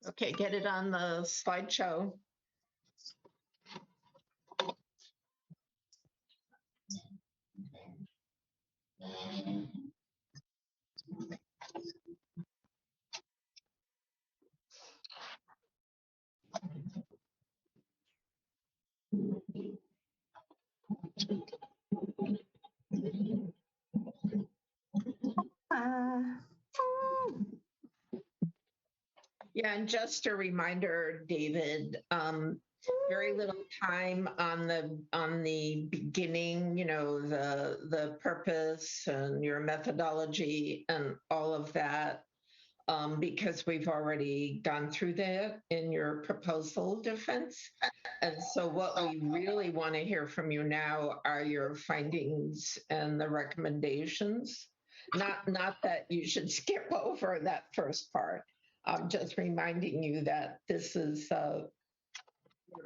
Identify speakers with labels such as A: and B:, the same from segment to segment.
A: Okay, get it on the slideshow. Yeah, and just a reminder, David, very little time on the beginning, you know, the purpose and your methodology and all of that, because we've already gone through that in your proposal defense. And so what we really want to hear from you now are your findings and the recommendations. Not that you should skip over that first part. I'm just reminding you that this is your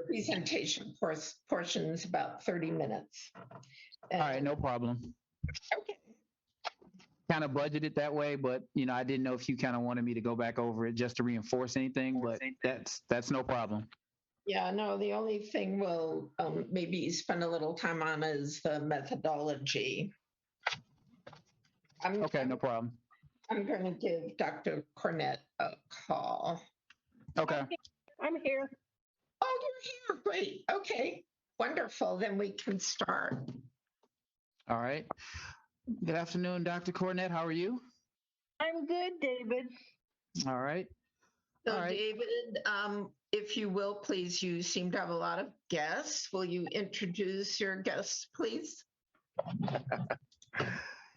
A: presentation portion is about 30 minutes.
B: All right, no problem.
A: Okay.
B: Kind of budgeted that way, but you know, I didn't know if you kind of wanted me to go back over it just to reinforce anything, but that's no problem.
A: Yeah, no, the only thing we'll maybe spend a little time on is the methodology.
B: Okay, no problem.
A: I'm going to give Dr. Cornett a call.
B: Okay.
C: I'm here.
A: Oh, you're here. Great. Okay. Wonderful. Then we can start.
B: All right. Good afternoon, Dr. Cornett. How are you?
C: I'm good, David.
B: All right.
A: So,
B: All right.
A: David, if you will, please, you seem to have a lot of guests. Will you introduce your guests, please?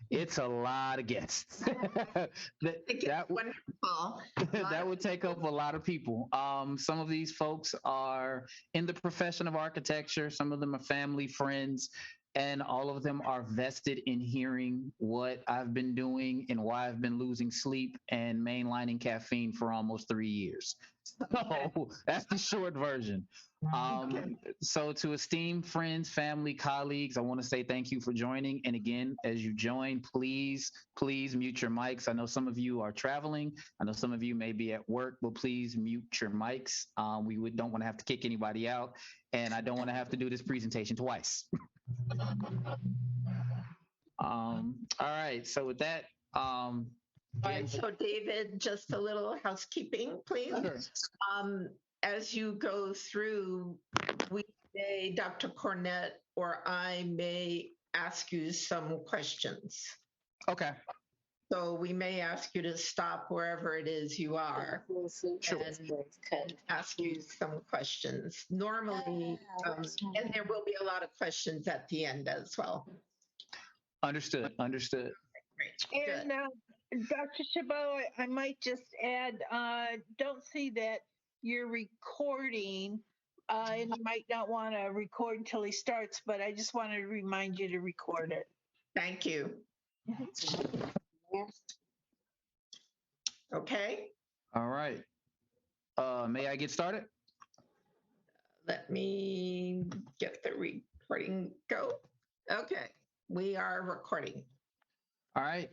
B: It's a lot of guests.
A: Wonderful.
B: That would take up a lot of people. Some of these folks are in the profession of architecture. Some of them are family, friends, and all of them are vested in hearing what I've been doing and why I've been losing sleep and mainlining caffeine for almost 3 years. So that's the short version. So to esteemed friends, family, colleagues, I want to say thank you for joining. And again, as you join, please mute your mics. I know some of you are traveling. I know some of you may be at work, but please mute your mics. We don't want to have to kick anybody out, and I don't want to have to do this presentation twice. All right, so with that,
A: all right, so David, just a little housekeeping, please.
B: Sure.
A: As you go through, we may, Dr. Cornett or I may ask you some questions.
B: Okay.
A: So we may ask you to stop wherever it is you are and ask you some questions. Normally, and there will be a lot of questions at the end as well.
B: Understood.
A: Great.
C: And Dr. Chabot, I might just add, don't see that you're recording, and you might not want to record until he starts, but I just wanted to remind you to record it.
A: Thank you. Okay.
B: All right. May I get started?
A: Let me get the recording go. Okay, we are recording.
B: All right.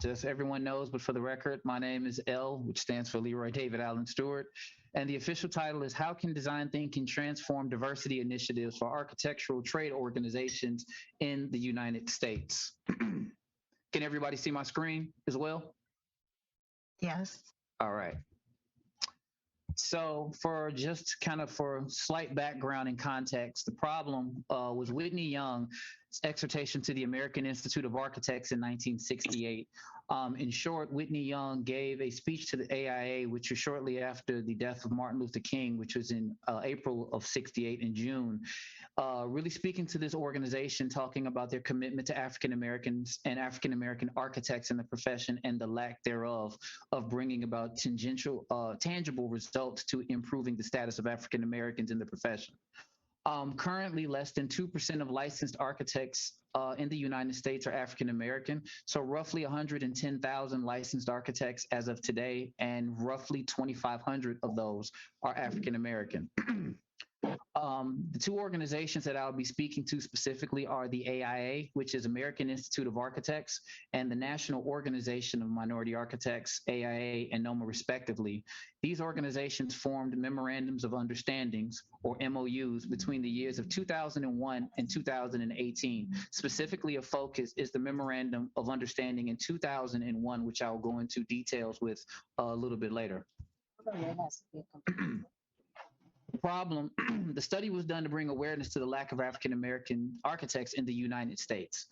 B: Just everyone knows, but for the record, my name is L, which stands for Leroy David Allen Stewart. And the official title is How Can Design Thinking Transform Diversity Initiatives for Architectural Trade Organizations in the United States? Can everybody see my screen as well?
C: Yes.
B: All right. So for slight background and context, the problem was Whitney Young's exhortation to the American Institute of Architects in 1968. In short, Whitney Young gave a speech to the AIA, which was shortly after the death of Martin Luther King, which was in April of 68 in June, really speaking to this organization, talking about their commitment to African Americans and African American architects in the profession and the lack thereof of bringing about tangible results to improving the status of African Americans in the profession. Currently, less than 2% of licensed architects in the United States are African American. So roughly 110,000 licensed architects as of today, and roughly 2,500 of those are African American. The two organizations that I'll be speaking to specifically are the AIA, which is American Institute of Architects, and the National Organization of Minority Architects, AIA and NOMA respectively. These organizations formed memorandums of understandings, or MOUs, between the years of 2001 and 2018. Specifically, a focus is the Memorandum of Understanding in 2001, which I'll go into details with a little bit later. Problem, the study was done to bring awareness to the lack of African American architects in the United States.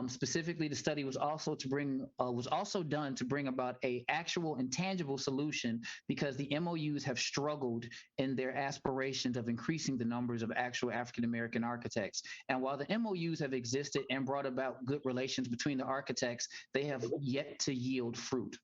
B: Specifically, the study was also done to bring about a actual and tangible solution, because the MOUs have struggled in their aspirations of increasing the numbers of actual African American architects. And while the MOUs have existed and brought about good relations between the architects, they have yet to yield fruit.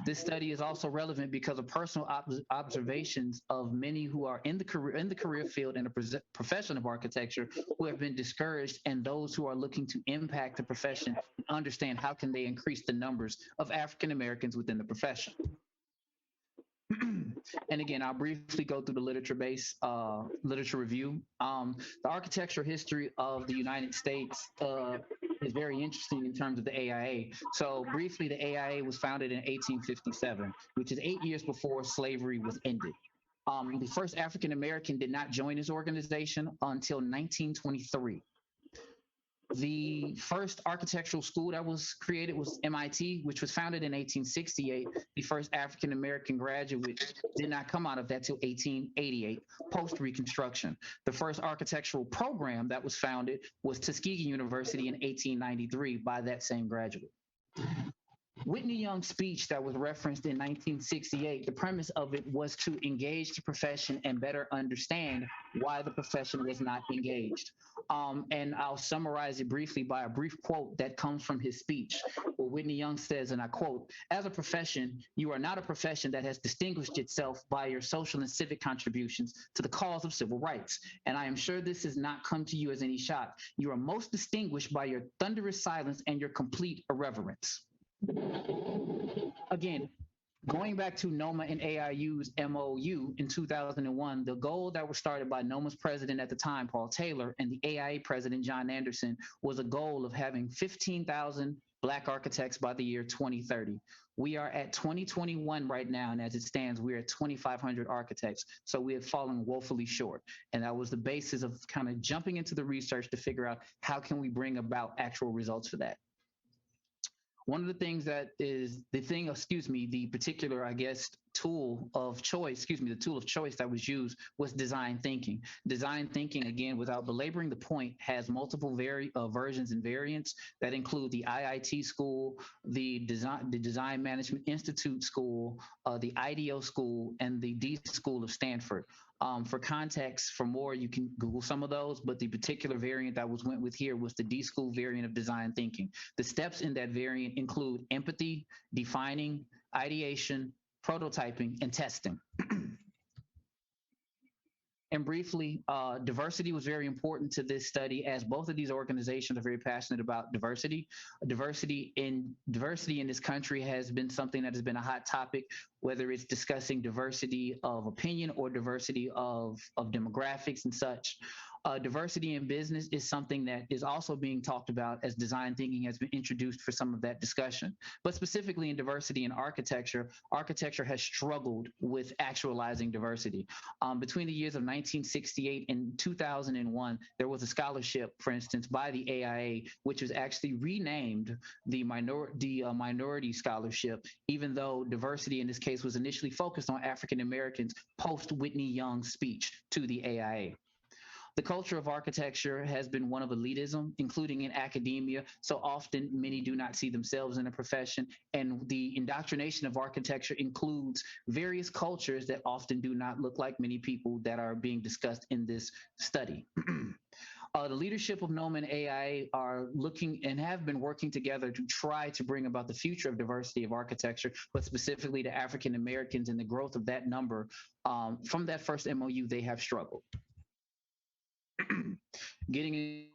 B: This study is also relevant because of personal observations of many who are in the career field and the profession of architecture who have been discouraged, and those who are looking to impact the profession and understand how can they increase the numbers of African Americans within the profession. And again, I'll briefly go through the literature-based literature review. The architectural history of the United States is very interesting in terms of the AIA. So briefly, the AIA was founded in 1857, which is 8 years before slavery was ended. The first African American did not join this organization until 1923. The first architectural school that was created was MIT, which was founded in 1868. The first African American graduate did not come out of that till 1888, post-Reconstruction. The first architectural program that was founded was Tuskegee University in 1893 by that same graduate. Whitney Young's speech that was referenced in 1968, the premise of it was to engage the profession and better understand why the profession was not engaged. And I'll summarize it briefly by a brief quote that comes from his speech, where Whitney Young says, and I quote, "As a profession, you are not a profession that has distinguished itself by your social and civic contributions to the cause of civil rights. And I am sure this has not come to you as any shock. You are most distinguished by your thunderous silence and your complete irreverence." Again, going back to NOMA and AIU's MOU in 2001, the goal that was started by NOMA's president at the time, Paul Taylor, and the AIA president, John Anderson, was a goal of having 15,000 Black architects by the year 2030. We are at 2021 right now, and as it stands, we're at 2,500 architects. So we have fallen woefully short. And that was the basis of kind of jumping into the research to figure out how can we bring about actual results for that. One of the things that is the particular, I guess, tool of choice that was used was design thinking. Design thinking, again, without belaboring the point, has multiple versions and variants that include the IIT school, the Design Management Institute school, the IDEO school, and the D School of Stanford. For context, for more, you can Google some of those, but the particular variant that went with here was the D School variant of design thinking. The steps in that variant include empathy, defining, ideation, prototyping, and testing. And briefly, diversity was very important to this study, as both of these organizations are very passionate about diversity. Diversity in this country has been something that has been a hot topic, whether it's discussing diversity of opinion or diversity of demographics and such. Diversity in business is something that is also being talked about, as design thinking has been introduced for some of that discussion. But specifically in diversity in architecture, architecture has struggled with actualizing diversity. Between the years of 1968 and 2001, there was a scholarship, for instance, by the AIA, which was actually renamed the Minority Scholarship, even though diversity in this case was initially focused on African Americans post Whitney Young's speech to the AIA. The culture of architecture has been one of elitism, including in academia. So often many do not see themselves in a profession, and the indoctrination of architecture includes various cultures that often do not look like many people that are being discussed in this study. The leadership of NOMA and AIA are looking and have been working together to try to bring about the future of diversity of architecture, but specifically to African Americans and the growth of that number. From that first MOU, they have struggled. Getting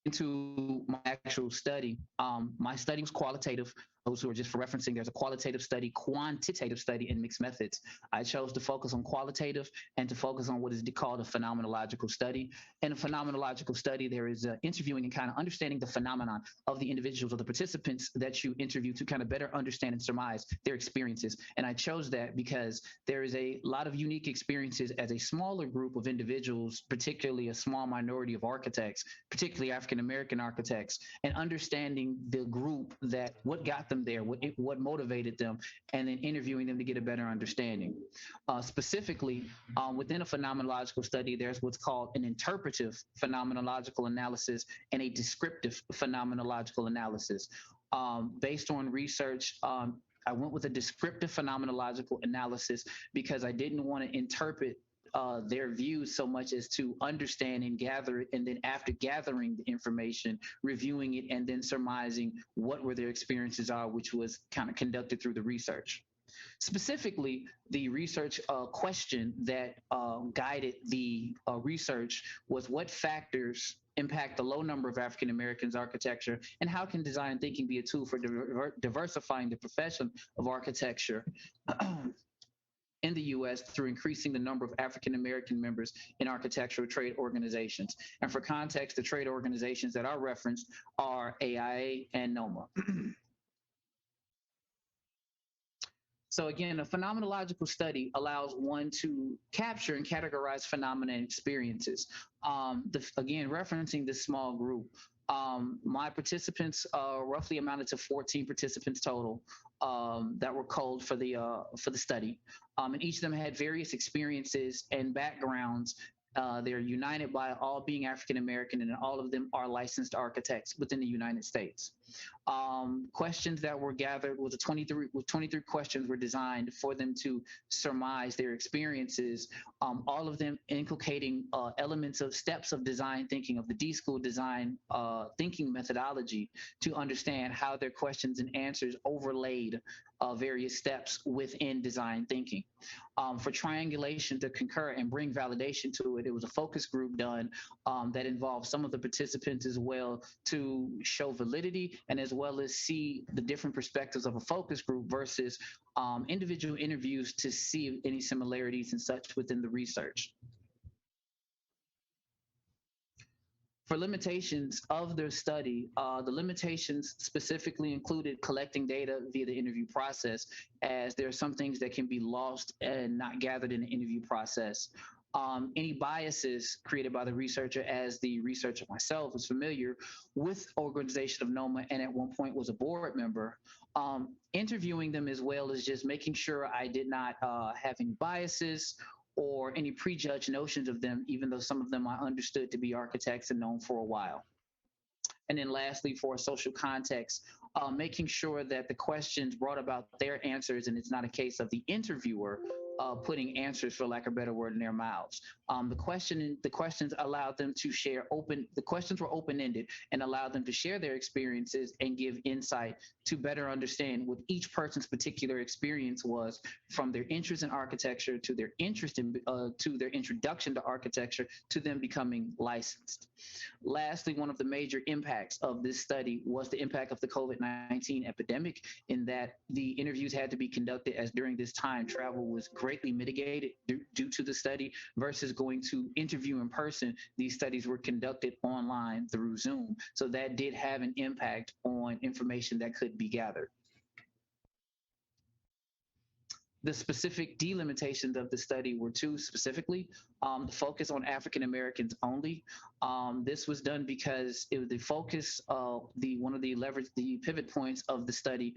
B: into my actual study, my study was qualitative. those who are just for referencing, there's a qualitative study, quantitative study, and mixed methods. I chose to focus on qualitative and to focus on what is called a phenomenological study. In a phenomenological study, there is interviewing and kind of understanding the phenomenon of the individuals or the participants that you interview to kind of better understand and surmise their experiences. And I chose that because there is a lot of unique experiences as a smaller group of individuals, particularly a small minority of architects, particularly African-American architects, and understanding the group, that what got them there, what motivated them, and then interviewing them to get a better understanding. Specifically, within a phenomenological study, there's what's called an interpretive phenomenological analysis and a descriptive phenomenological analysis. Based on research, I went with a descriptive phenomenological analysis because I didn't want to interpret their views so much as to understand and gather it, and then after gathering the information, reviewing it, and then surmising what were their experiences are, which was kind of conducted through the research. Specifically, the research question that guided the research was what factors impact the low number of African Americans architecture, and how can design thinking be a tool for diversifying the profession of architecture in the U.S. through increasing the number of African American members in architectural trade organizations. And for context, the trade organizations that are referenced are AIA and NOMA. So again, a phenomenological study allows one to capture and categorize phenomena and experiences. Again, referencing this small group, my participants roughly amounted to 14 participants total that were culled for the study. And each of them had various experiences and backgrounds. They're united by all being African American, and all of them are licensed architects within the United States. Questions that were gathered was 23 questions were designed for them to surmise their experiences, all of them inculcating elements of steps of design thinking, of the D school design thinking methodology, to understand how their questions and answers overlaid various steps within design thinking. For triangulation to concur and bring validation to it, it was a focus group done that involved some of the participants as well, to show validity and as well as see the different perspectives of a focus group versus individual interviews to see any similarities and such within the research. For limitations of their study, the limitations specifically included collecting data via the interview process, as there are some things that can be lost and not gathered in the interview process. Any biases created by the researcher, as the researcher myself was familiar with organization of NOMA and at one point was a board member, interviewing them as well as just making sure I did not have any biases or any prejudged notions of them, even though some of them I understood to be architects and known for a while. And then lastly, for a social context, making sure that the questions brought about their answers, and it's not a case of the interviewer putting answers, for lack of a better word, in their mouths. The questions allowed them to share the questions were open-ended and allowed them to share their experiences and give insight to better understand what each person's particular experience was, from their interest in architecture to their interest in to their introduction to architecture to them becoming licensed. Lastly, one of the major impacts of this study was the impact of the COVID-19 epidemic, in that the interviews had to be conducted, as during this time travel was greatly mitigated due to the study versus going to interview in person. These studies were conducted online through Zoom. So that did have an impact on information that could be gathered. The specific delimitations of the study were two specifically. The focus on African Americans only. This was done because it was the focus of one of the pivot points of the study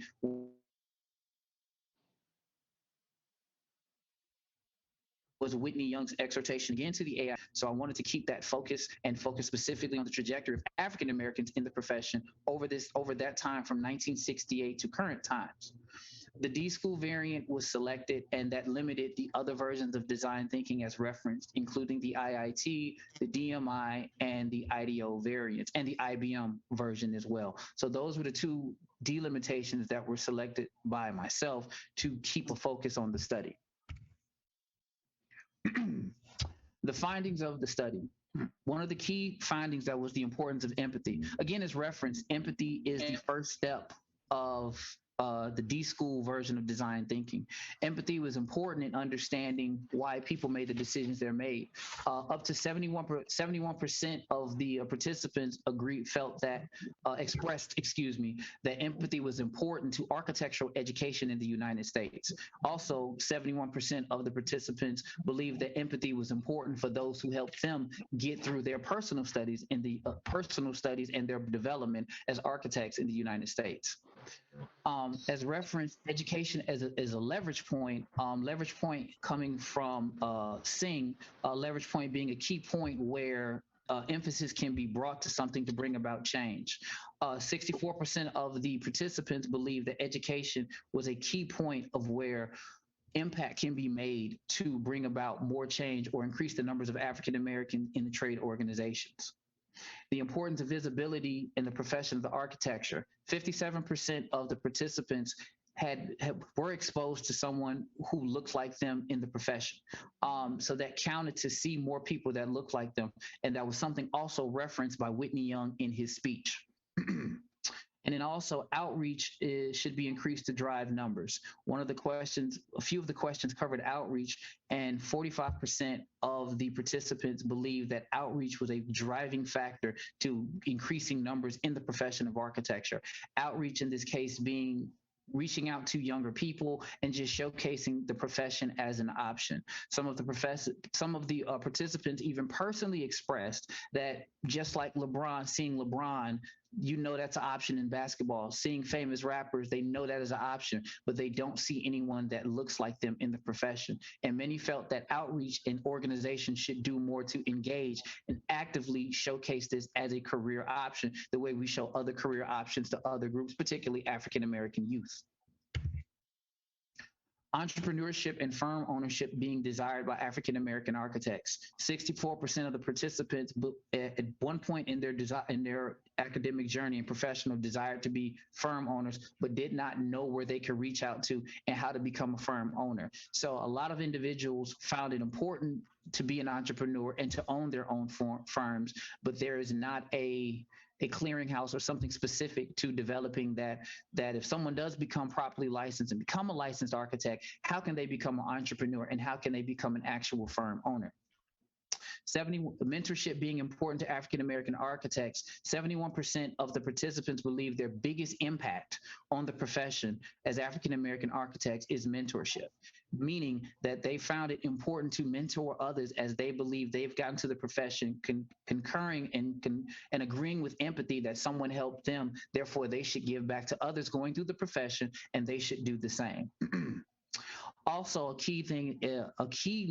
B: was Whitney Young's exhortation again to the AI. So I wanted to keep that focus and focus specifically on the trajectory of African Americans in the profession over that time from 1968 to current times. The D school variant was selected, and that limited the other versions of design thinking as referenced, including the IIT, the DMI, and the IDO variants, and the IBM version as well. So those were the two delimitations that were selected by myself to keep a focus on the study. The findings of the study. One of the key findings that was the importance of empathy. Again, as referenced, empathy is the first step of the D school version of design thinking. Empathy was important in understanding why people made the decisions they're made. Up to 71% of the participants expressed, that empathy was important to architectural education in the United States. Also, 71% of the participants believed that empathy was important for those who helped them get through their personal studies and their development as architects in the United States. As referenced, education as a leverage point coming from Singh, leverage point being a key point where emphasis can be brought to something to bring about change. 64% of the participants believe that education was a key point of where impact can be made to bring about more change or increase the numbers of African Americans in the trade organizations. The importance of visibility in the profession of the architecture. 57% of the participants were exposed to someone who looked like them in the profession. So that counted to see more people that looked like them. And that was something also referenced by Whitney Young in his speech. And then also outreach should be increased to drive numbers. A few of the questions covered outreach, and 45% of the participants believe that outreach was a driving factor to increasing numbers in the profession of architecture. Outreach in this case being reaching out to younger people and just showcasing the profession as an option. Some of the participants even personally expressed that just like seeing LeBron, that's an option in basketball. Seeing famous rappers, they know that is an option, but they don't see anyone that looks like them in the profession. And many felt that outreach and organizations should do more to engage and actively showcase this as a career option, the way we show other career options to other groups, particularly African American youth. Entrepreneurship and firm ownership being desired by African American architects. 64% of the participants at one point in their academic journey and professional desired to be firm owners, but did not know where they could reach out to and how to become a firm owner. So a lot of individuals found it important to be an entrepreneur and to own their own firms, but there is not a clearinghouse or something specific to developing that if someone does become properly licensed and become a licensed architect, how can they become an entrepreneur and how can they become an actual firm owner? Mentorship being important to African American architects. 71% of the participants believe their biggest impact on the profession as African American architects is mentorship, meaning that they found it important to mentor others as they believe they've gotten to the profession, concurring and agreeing with empathy that someone helped them. Therefore, they should give back to others going through the profession, and they should do the same. Also, a key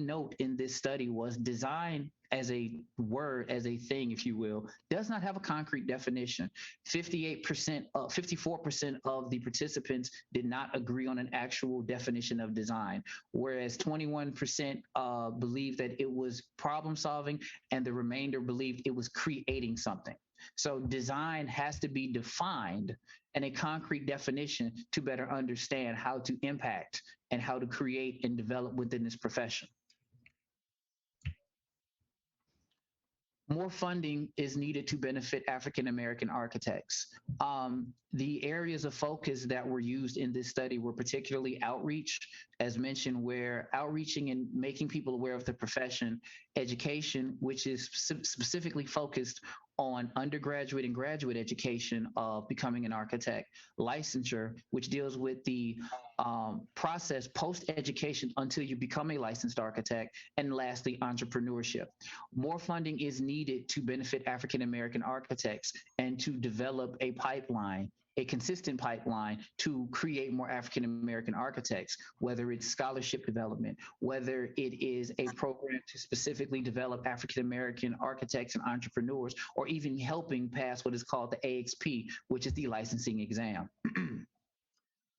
B: note in this study was design as a word, as a thing, if you will, does not have a concrete definition. 54% of the participants did not agree on an actual definition of design, whereas 21% believed that it was problem solving, and the remainder believed it was creating something. So design has to be defined and a concrete definition to better understand how to impact and how to create and develop within this profession. More funding is needed to benefit African American architects. The areas of focus that were used in this study were particularly outreach, as mentioned, where outreaching and making people aware of the profession, education, which is specifically focused on undergraduate and graduate education of becoming an architect, licensure, which deals with the process post-education until you become a licensed architect, and lastly, entrepreneurship. More funding is needed to benefit African American architects and to develop a pipeline, a consistent pipeline to create more African American architects, whether it's scholarship development, whether it is a program to specifically develop African American architects and entrepreneurs, or even helping pass what is called the AXP, which is the licensing exam.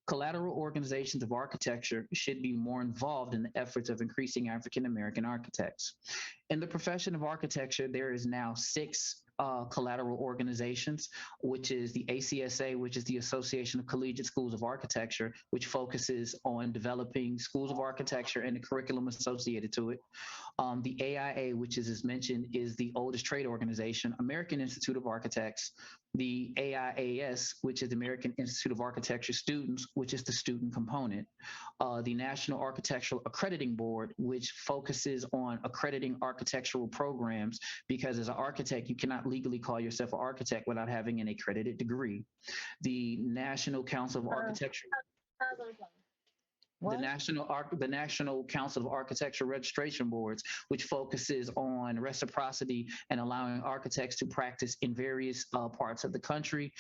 B: Collateral organizations of architecture should be more involved in the efforts of increasing African American architects. In the profession of architecture, there is now 6 collateral organizations, which is the ACSA, which is the Association of Collegiate Schools of Architecture, which focuses on developing schools of architecture and the curriculum associated to it. The AIA, which is, as mentioned, is the oldest trade organization, American Institute of Architects. The AIAS, which is the American Institute of Architecture Students, which is the student component. The National Architectural Accrediting Board, which focuses on accrediting architectural programs, because as an architect, you cannot legally call yourself an architect without having an accredited degree. The National Council of Architecture. The National Council of Architecture Registration Boards, which focuses on reciprocity and allowing architects to practice in various parts of the country.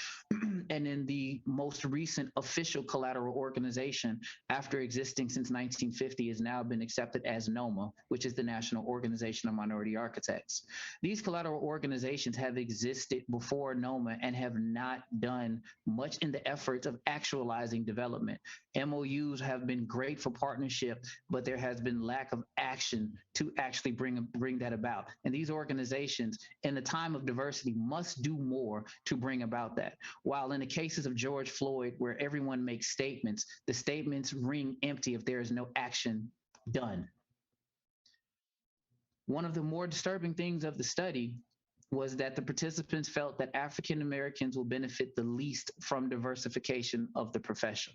B: And in the most recent official collateral organization, after existing since 1950, has now been accepted as NOMA, which is the National Organization of Minority Architects. These collateral organizations have existed before NOMA and have not done much in the efforts of actualizing development. MOUs have been great for partnership, but there has been lack of action to actually bring that about. And these organizations, in a time of diversity, must do more to bring about that. While in the cases of George Floyd, where everyone makes statements, the statements ring empty if there is no action done. One of the more disturbing things of the study was that the participants felt that African Americans will benefit the least from diversification of the profession.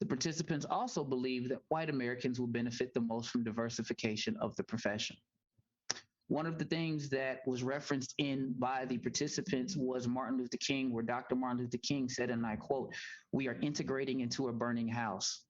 B: The participants also believe that white Americans will benefit the most from diversification of the profession. One of the things that was referenced in by the participants was Martin Luther King, where Dr. Martin Luther King said, and I quote, "We are integrating into a burning house."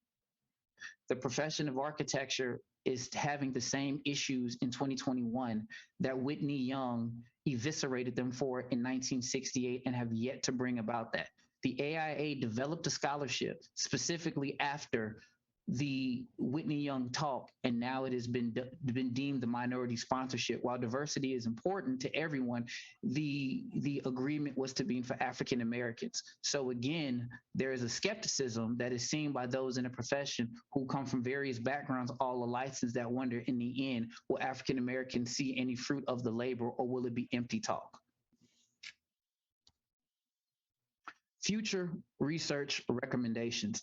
B: The profession of architecture is having the same issues in 2021 that Whitney Young eviscerated them for in 1968 and have yet to bring about that. The AIA developed a scholarship specifically after the Whitney Young talk, and now it has been deemed the minority sponsorship. While diversity is important to everyone, the agreement was to be for African Americans. So again, there is a skepticism that is seen by those in the profession who come from various backgrounds, all a license, that wonder in the end, will African Americans see any fruit of the labor, or will it be empty talk? Future research recommendations.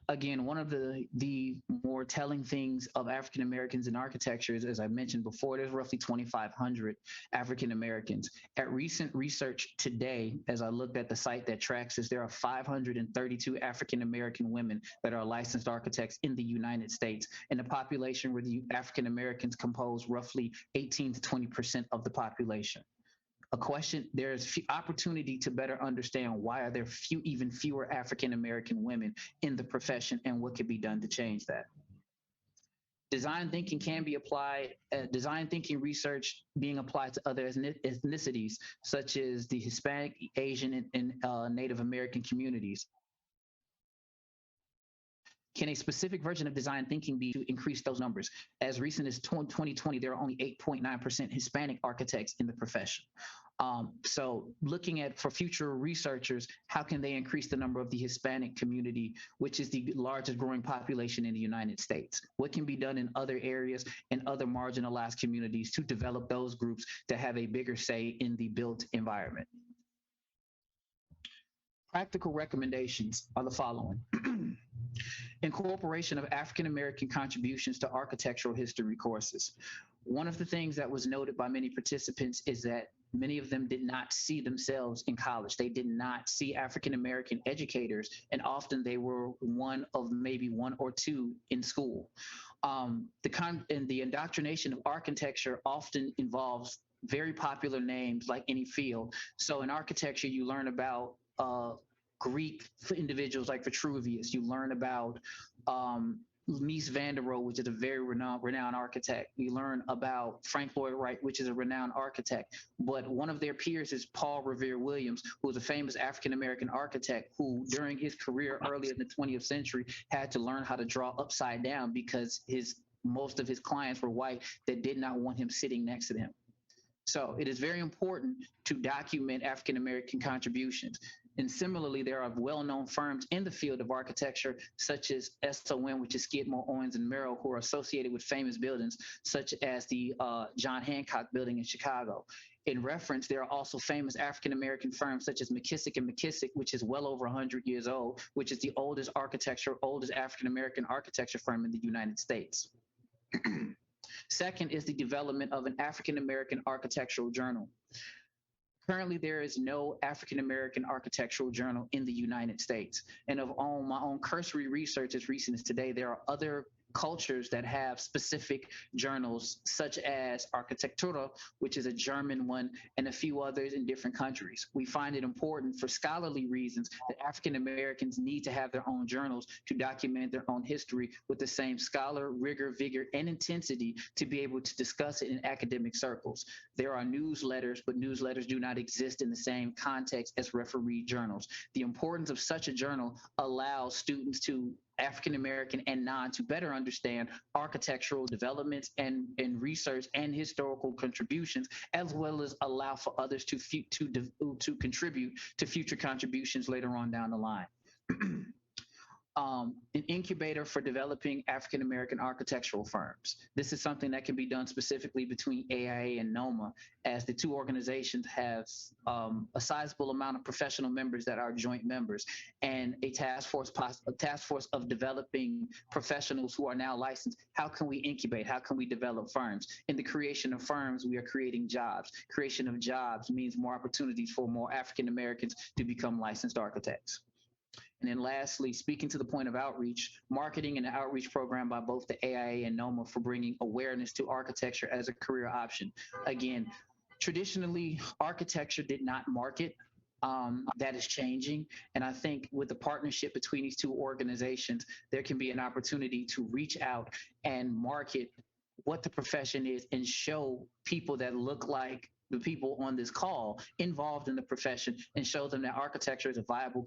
B: Again, one of the more telling things of African Americans in architecture is, as I mentioned before, there's roughly 2,500 African Americans. At recent research today, as I looked at the site that tracks this, there are 532 African American women that are licensed architects in the United States, and the population where the African Americans compose roughly 18 to 20% of the population. A question, there's opportunity to better understand why are there even fewer African American women in the profession, and what could be done to change that. Design thinking can be applied, design thinking research being applied to other ethnicities, such as the Hispanic, Asian, and Native American communities. Can a specific version of design thinking be to increase those numbers? As recent as 2020, there are only 8.9% Hispanic architects in the profession. So looking at, for future researchers, how can they increase the number of the Hispanic community, which is the largest growing population in the United States? What can be done in other areas and other marginalized communities to develop those groups to have a bigger say in the built environment? Practical recommendations are the following. Incorporation of African American contributions to architectural history courses. One of the things that was noted by many participants is that many of them did not see themselves in college. They did not see African American educators, and often they were one of maybe one or two in school. The indoctrination of architecture often involves very popular names like any field. So in architecture, you learn about Greek individuals like Vitruvius. You learn about Mies van der Rohe, which is a very renowned architect. We learn about Frank Lloyd Wright, which is a renowned architect. But one of their peers is Paul Revere Williams, who was a famous African-American architect who, during his career early in the 20th century, had to learn how to draw upside down because most of his clients were white that did not want him sitting next to them. So it is very important to document African-American contributions. And similarly, there are well-known firms in the field of architecture, such as SOM, which is Skidmore, Owens, and Merrill, who are associated with famous buildings, such as the John Hancock Building in Chicago. In reference, there are also famous African-American firms such as McKissick and McKissick, which is well over 100 years old, which is the oldest African-American architecture firm in the United States. Second is the development of an African-American architectural journal. Currently, there is no African-American architectural journal in the United States. And of my own cursory research as recent as today, there are other cultures that have specific journals, such as Architektura, which is a German one, and a few others in different countries. We find it important for scholarly reasons that African Americans need to have their own journals to document their own history with the same scholar, rigor, vigor, and intensity to be able to discuss it in academic circles. There are newsletters, but newsletters do not exist in the same context as refereed journals. The importance of such a journal allows students to African American and non to better understand architectural developments and research and historical contributions, as well as allow for others to contribute to future contributions later on down the line. An incubator for developing African American architectural firms. This is something that can be done specifically between AIA and NOMA, as the two organizations have a sizable amount of professional members that are joint members, and a task force of developing professionals who are now licensed. How can we incubate? How can we develop firms? In the creation of firms, we are creating jobs. Creation of jobs means more opportunities for more African Americans to become licensed architects. And then lastly, speaking to the point of outreach, marketing and an outreach program by both the AIA and NOMA for bringing awareness to architecture as a career option. Again, traditionally, architecture did not market. That is changing. And I think with the partnership between these two organizations, there can be an opportunity to reach out and market what the profession is and show people that look like the people on this call involved in the profession, and show them that architecture is a viable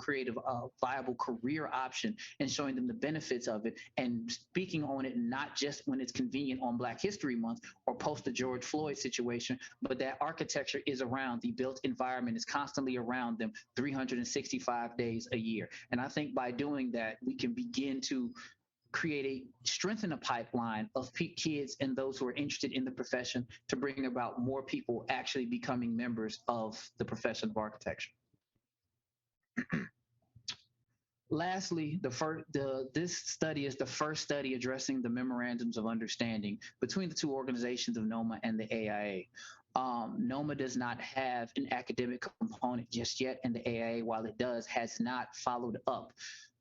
B: viable career option, and showing them the benefits of it and speaking on it, not just when it's convenient on Black History Month or post the George Floyd situation, but that architecture is around, the built environment is constantly around them 365 days a year. And I think by doing that, we can begin to strengthen a pipeline of kids and those who are interested in the profession to bring about more people actually becoming members of the profession of architecture. Lastly, this study is the first study addressing the memorandums of understanding between the two organizations of NOMA and the AIA. NOMA does not have an academic component just yet, and the AIA, while it does, has not followed up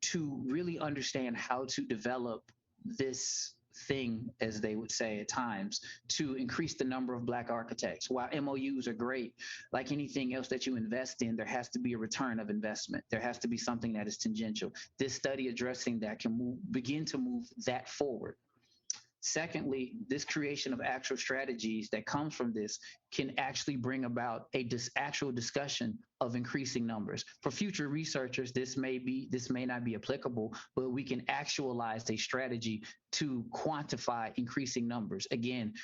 B: to really understand how to develop this thing, as they would say at times, to increase the number of Black architects. While MOUs are great, like anything else that you invest in, there has to be a return of investment. There has to be something that is tangential. This study addressing that can begin to move that forward. Secondly, this creation of actual strategies that comes from this can actually bring about actual discussion of increasing numbers. For future researchers, this may not be applicable, but we can actualize a strategy to quantify increasing numbers. Again,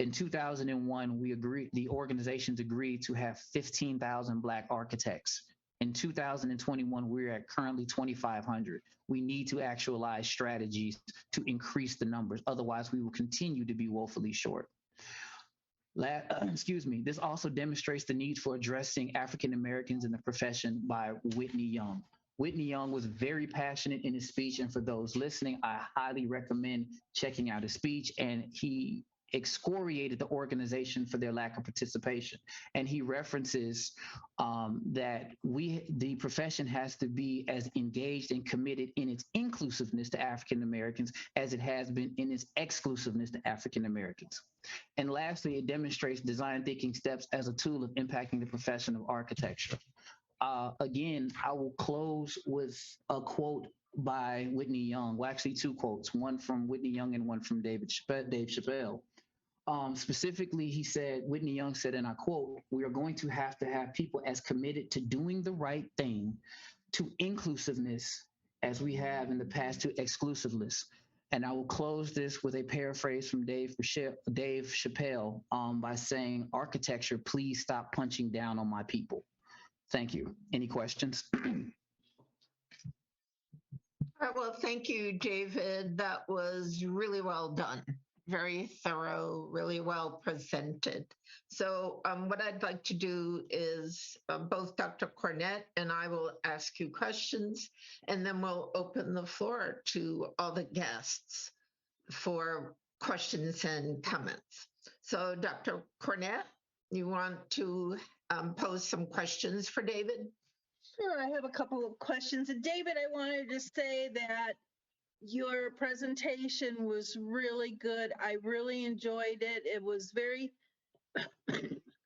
B: in 2001, the organizations agreed to have 15,000 Black architects. In 2021, we're at currently 2,500. We need to actualize strategies to increase the numbers. Otherwise, we will continue to be woefully short. This also demonstrates the need for addressing African Americans in the profession by Whitney Young. Whitney Young was very passionate in his speech, and for those listening, I highly recommend checking out his speech. And he excoriated the organization for their lack of participation. And he references that the profession has to be as engaged and committed in its inclusiveness to African Americans as it has been in its exclusiveness to African Americans. And lastly, it demonstrates design thinking steps as a tool of impacting the profession of architecture. Again, I will close with a quote by Whitney Young. Well, actually two quotes, one from Whitney Young and one from Dave Chappelle. Specifically, Whitney Young said, and I quote, "We are going to have people as committed to doing the right thing, to inclusiveness, as we have in the past to exclusiveness." And I will close this with a paraphrase from Dave Chappelle by saying, "Architecture, please stop punching down on my people." Thank you. Any questions?
A: All right, well, thank you, David. That was really well done. Very thorough, really well presented. So what I'd like to do is both Dr. Cornett and I will ask you questions, and then we'll open the floor to all the guests for questions and comments. So Dr. Cornett, you want to pose some questions for David?
C: Sure, I have a couple of questions. And David, I wanted to say that your presentation was really good. I really enjoyed it. It was very,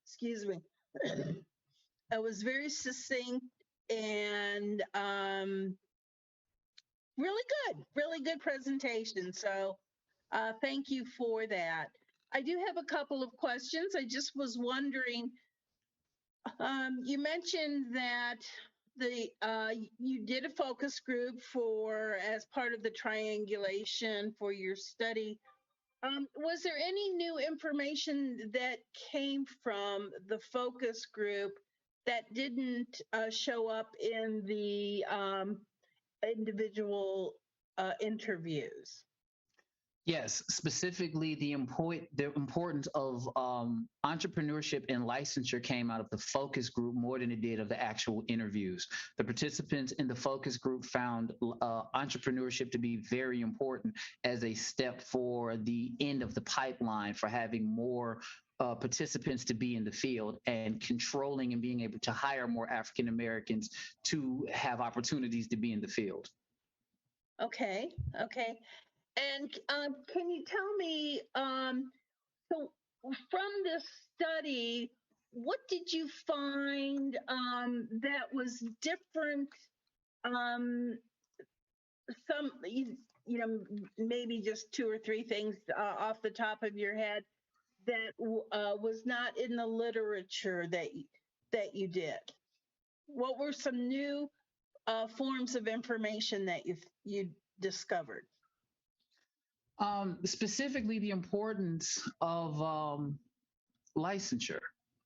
C: excuse me, it was very succinct and really good presentation. So thank you for that. I do have a couple of questions. I just was wondering, you mentioned that you did a focus group for as part of the triangulation for your study. Was there any new information that came from the focus group that didn't show up in the individual interviews?
B: Yes, specifically the importance of entrepreneurship and licensure came out of the focus group more than it did of the actual interviews. The participants in the focus group found entrepreneurship to be very important as a step for the end of the pipeline for having more participants to be in the field and controlling and being able to hire more African Americans to have opportunities to be in the field.
C: Okay. And can you tell me, so from this study, what did you find that was different? Some, maybe just two or three things off the top of your head that was not in the literature that you did. What were some new forms of information that you discovered?
B: Specifically, the importance of licensure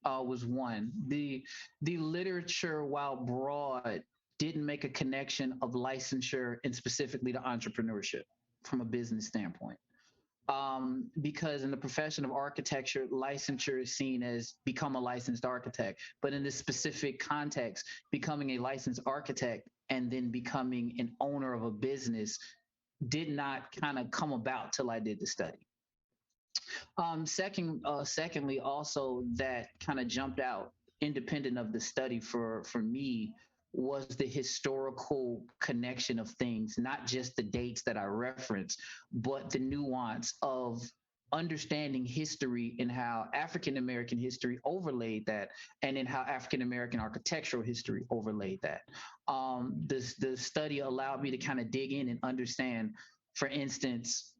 B: was one. The literature, while broad, didn't make a connection of licensure and specifically to entrepreneurship from a business standpoint. Because in the profession of architecture, licensure is seen as become a licensed architect. But in this specific context, becoming a licensed architect and then becoming an owner of a business did not kind of come about till I did the study. Secondly, also that kind of jumped out independent of the study for me was the historical connection of things, not just the dates that I referenced, but the nuance of understanding history and how African American history overlaid that, and then how African American architectural history overlaid that. The study allowed me to kind of dig in and understand, for instance,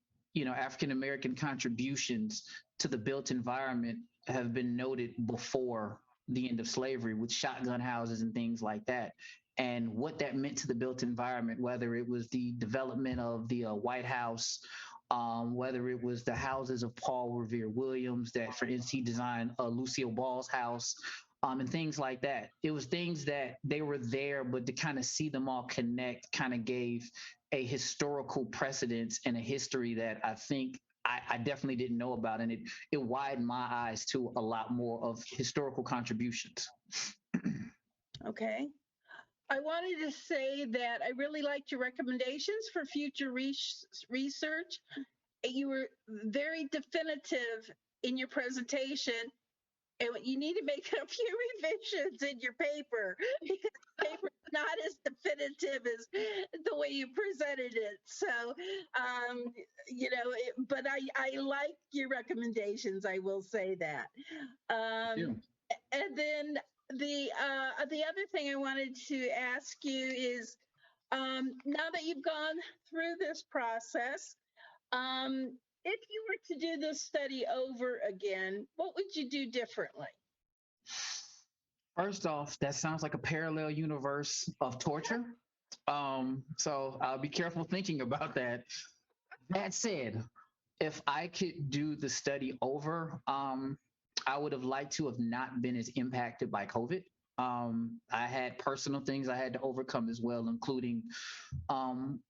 B: African American contributions to the built environment have been noted before the end of slavery with shotgun houses and things like that, and what that meant to the built environment, whether it was the development of the White House, whether it was the houses of Paul Revere Williams that, for instance, he designed Lucille Ball's house, and things like that. It was things that they were there, but to kind of see them all connect kind of gave a historical precedence and a history that I think I definitely didn't know about. And it widened my eyes to a lot more of historical contributions.
C: Okay. I wanted to say that I really liked your recommendations for future research. You were very definitive in your presentation, and you need to make a few revisions in your paper because the paper is not as definitive as the way you presented it. So, but I like your recommendations. I will say that. And then the other thing I wanted to ask you is, now that you've gone through this process, if you were to do this study over again, what would you do differently?
B: First off, that sounds like a parallel universe of torture. So I'll be careful thinking about that. That said, if I could do the study over, I would have liked to have not been as impacted by COVID. I had personal things I had to overcome as well, including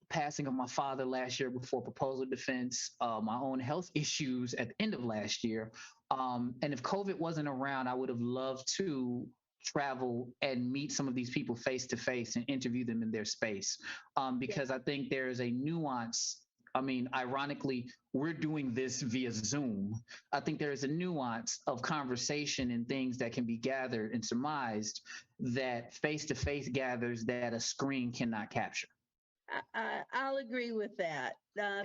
B: passing of my father last year before proposal defense, my own health issues at the end of last year. And if COVID wasn't around, I would have loved to travel and meet some of these people face to face and interview them in their space, because I think there is a nuance. I mean, ironically, we're doing this via Zoom. I think there is a nuance of conversation and things that can be gathered and surmised that face to face gathers that a screen cannot capture.
C: I'll agree with that.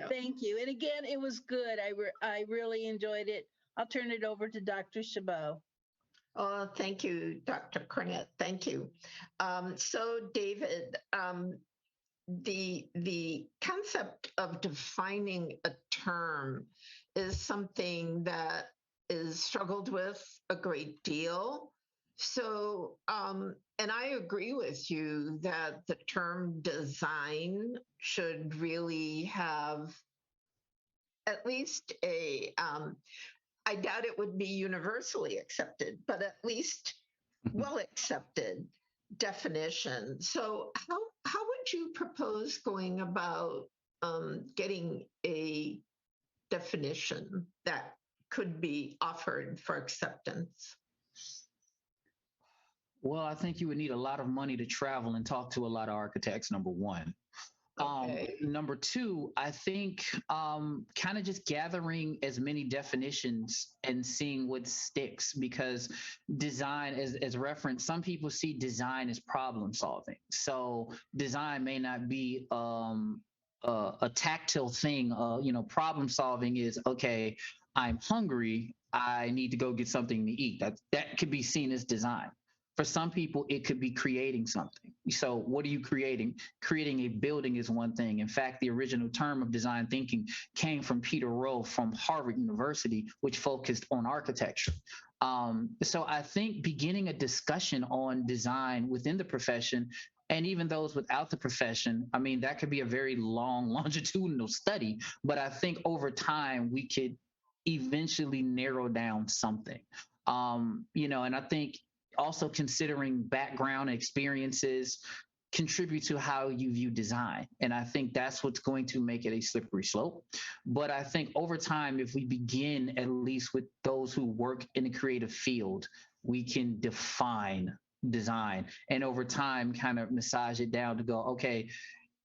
C: Thank you. And again, it was good. I really enjoyed it. I'll turn it over to Dr. Chabot.
A: Oh, thank you, Dr. Cornett. Thank you. So, David, the concept of defining a term is something that is struggled with a great deal. So, and I agree with you that the term design should really have at least a, I doubt it would be universally accepted, but at least well accepted definition. So how would you propose going about getting a definition that could be offered for acceptance?
B: Well, I think you would need a lot of money to travel and talk to a lot of architects, number one.
A: Okay.
B: Number two, I think kind of just gathering as many definitions and seeing what sticks, because design, as referenced, some people see design as problem solving. So design may not be a tactile thing. Problem solving is, okay, I'm hungry, I need to go get something to eat. That could be seen as design. For some people, it could be creating something. So what are you creating? Creating a building is one thing. In fact, the original term of design thinking came from Peter Rowe from Harvard University, which focused on architecture. So I think beginning a discussion on design within the profession, and even those without the profession, I mean, that could be a very long longitudinal study, but I think over time we could eventually narrow down something. And I think also considering background experiences contribute to how you view design. And I think that's what's going to make it a slippery slope. But I think over time, if we begin at least with those who work in a creative field, we can define design, and over time kind of massage it down to go, okay,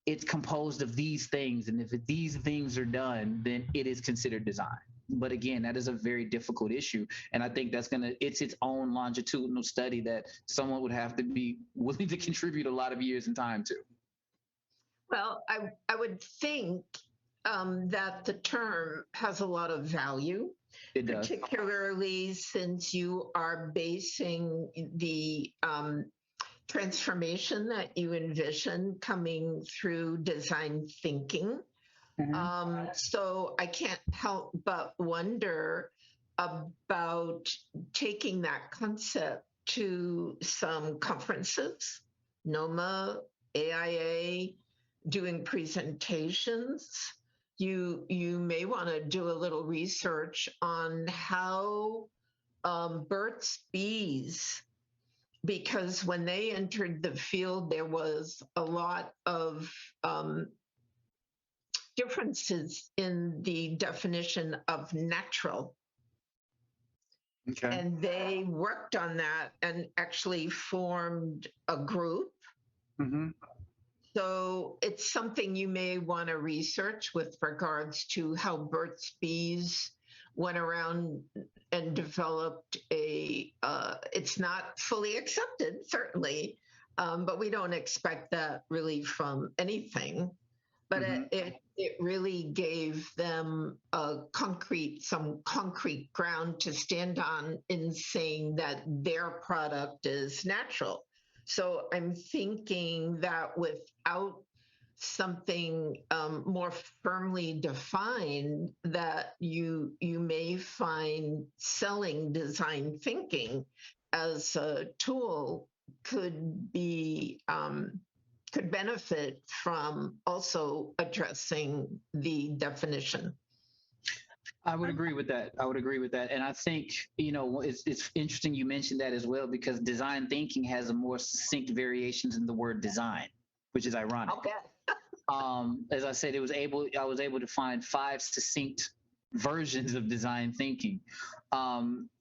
B: it's composed of these things, and if these things are done, then it is considered design. But again, that is a very difficult issue. And I think it's its own longitudinal study that someone would have to be willing to contribute a lot of years and time to.
A: Well, I would think that the term has a lot of value,
B: It does.
A: particularly since you are basing the transformation that you envision coming through design thinking. So I can't help but wonder about taking that concept to some conferences, NOMA, AIA, doing presentations. You may want to do a little research on how Burt's Bees, because when they entered the field, there was a lot of differences in the definition of natural.
B: Okay.
A: And they worked on that and actually formed a group. So it's something you may want to research with regards to how Burt's Bees went around and developed it's not fully accepted, certainly, but we don't expect that really from anything. But it really gave them some concrete ground to stand on in saying that their product is natural. So I'm thinking that without something more firmly defined, that you may find selling design thinking as a tool could benefit from also addressing the definition.
B: I would agree with that. I would agree with that. And I think, it's interesting you mentioned that as well, because design thinking has a more succinct variations in the word design, which is ironic.
A: Okay.
B: As I said, I was able to find 5 succinct versions of design thinking.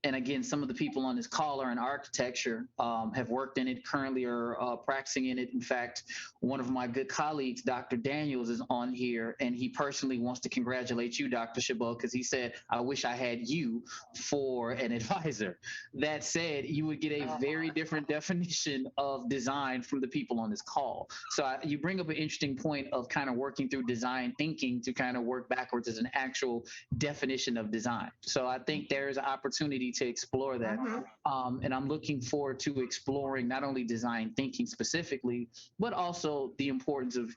B: And again, some of the people on this call are in architecture, have worked in it, currently are practicing in it. In fact, one of my good colleagues, Dr. Daniels, is on here, and he personally wants to congratulate you, Dr. Chabot, because he said, I wish I had you for an advisor. That said, you would get a very different definition of design from the people on this call. So you bring up an interesting point of kind of working through design thinking to kind of work backwards as an actual definition of design. So I think there's an opportunity to explore that. And I'm looking forward to exploring not only design thinking specifically, but also the importance of,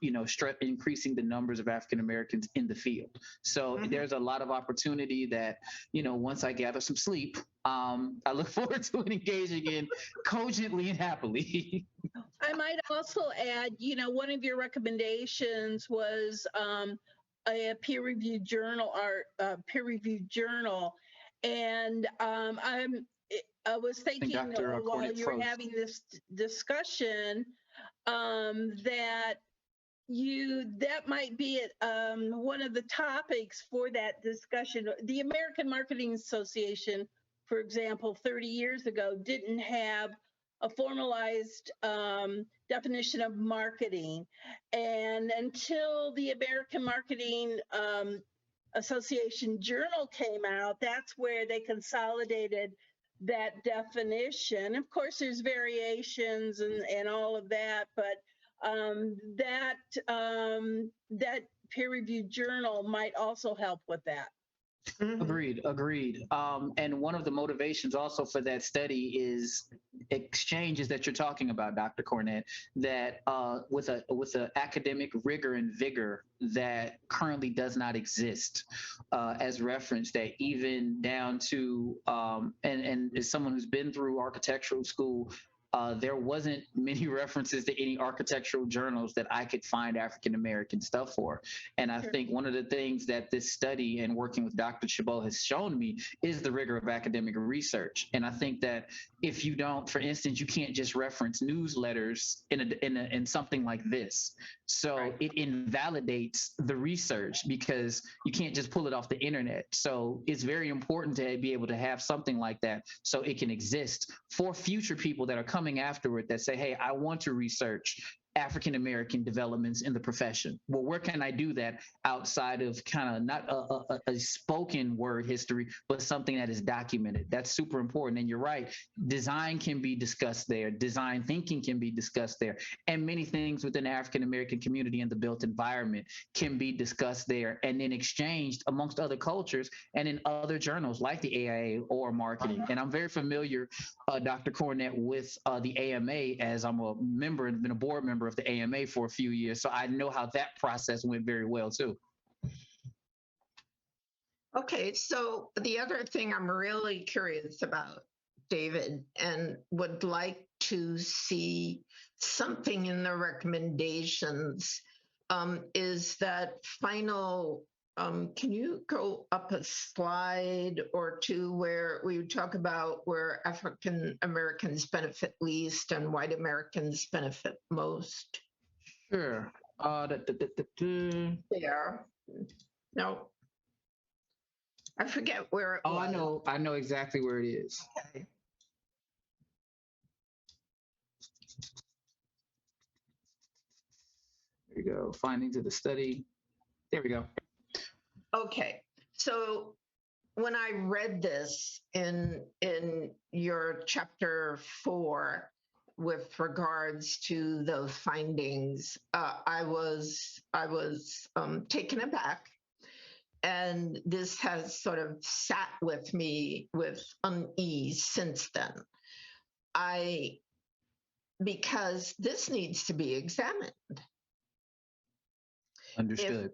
B: increasing the numbers of African Americans in the field. So there's a lot of opportunity that, once I gather some sleep, I look forward to engaging in cogently and happily.
C: I might also add, one of your recommendations was a peer-reviewed journal and I was thinking
B: Dr.
C: while
B: Cornett
C: you were
B: froze.
C: having this discussion that that might be one of the topics for that discussion. The American Marketing Association, for example, 30 years ago didn't have a formalized definition of marketing, and until the American Marketing Association journal came out, that's where they consolidated that definition. Of course, there's variations and all of that, but that peer-reviewed journal might also help with that.
B: Agreed. And one of the motivations also for that study is exchanges that you're talking about, Dr. Cornett, that with a academic rigor and vigor that currently does not exist, as referenced, that even down to and as someone who's been through architectural school, there wasn't many references to any architectural journals that I could find African American stuff for. And I think one of the things that this study and working with Dr. Chabot has shown me is the rigor of academic research. And I think that if you don't, for instance, you can't just reference newsletters in something like this. So it invalidates the research because you can't just pull it off the internet. So it's very important to be able to have something like that so it can exist for future people that are coming afterward that say, hey, I want to research African American developments in the profession. Well, where can I do that outside of kind of not a spoken word history, but something that is documented? That's super important. And you're right, design can be discussed there, design thinking can be discussed there, and many things within the African American community and the built environment can be discussed there and then exchanged amongst other cultures and in other journals like the AIA or marketing. And I'm very familiar, Dr. Cornett, with the AMA, as I'm a member and been a board member of the AMA for a few years. So I know how that process went very well too.
A: Okay, so the other thing I'm really curious about, David, and would like to see something in the recommendations is that final, can you go up a slide or two where we talk about where African Americans benefit least and white Americans benefit most?
B: Sure.
A: There. No. I forget where it was.
B: I know exactly where it is.
A: Okay.
B: There you go. Findings of the study. There we go.
A: Okay. So when I read this in your chapter 4 with regards to the findings, I was taken aback. And this has sort of sat with me with unease since then. Because this needs to be examined.
B: Understood.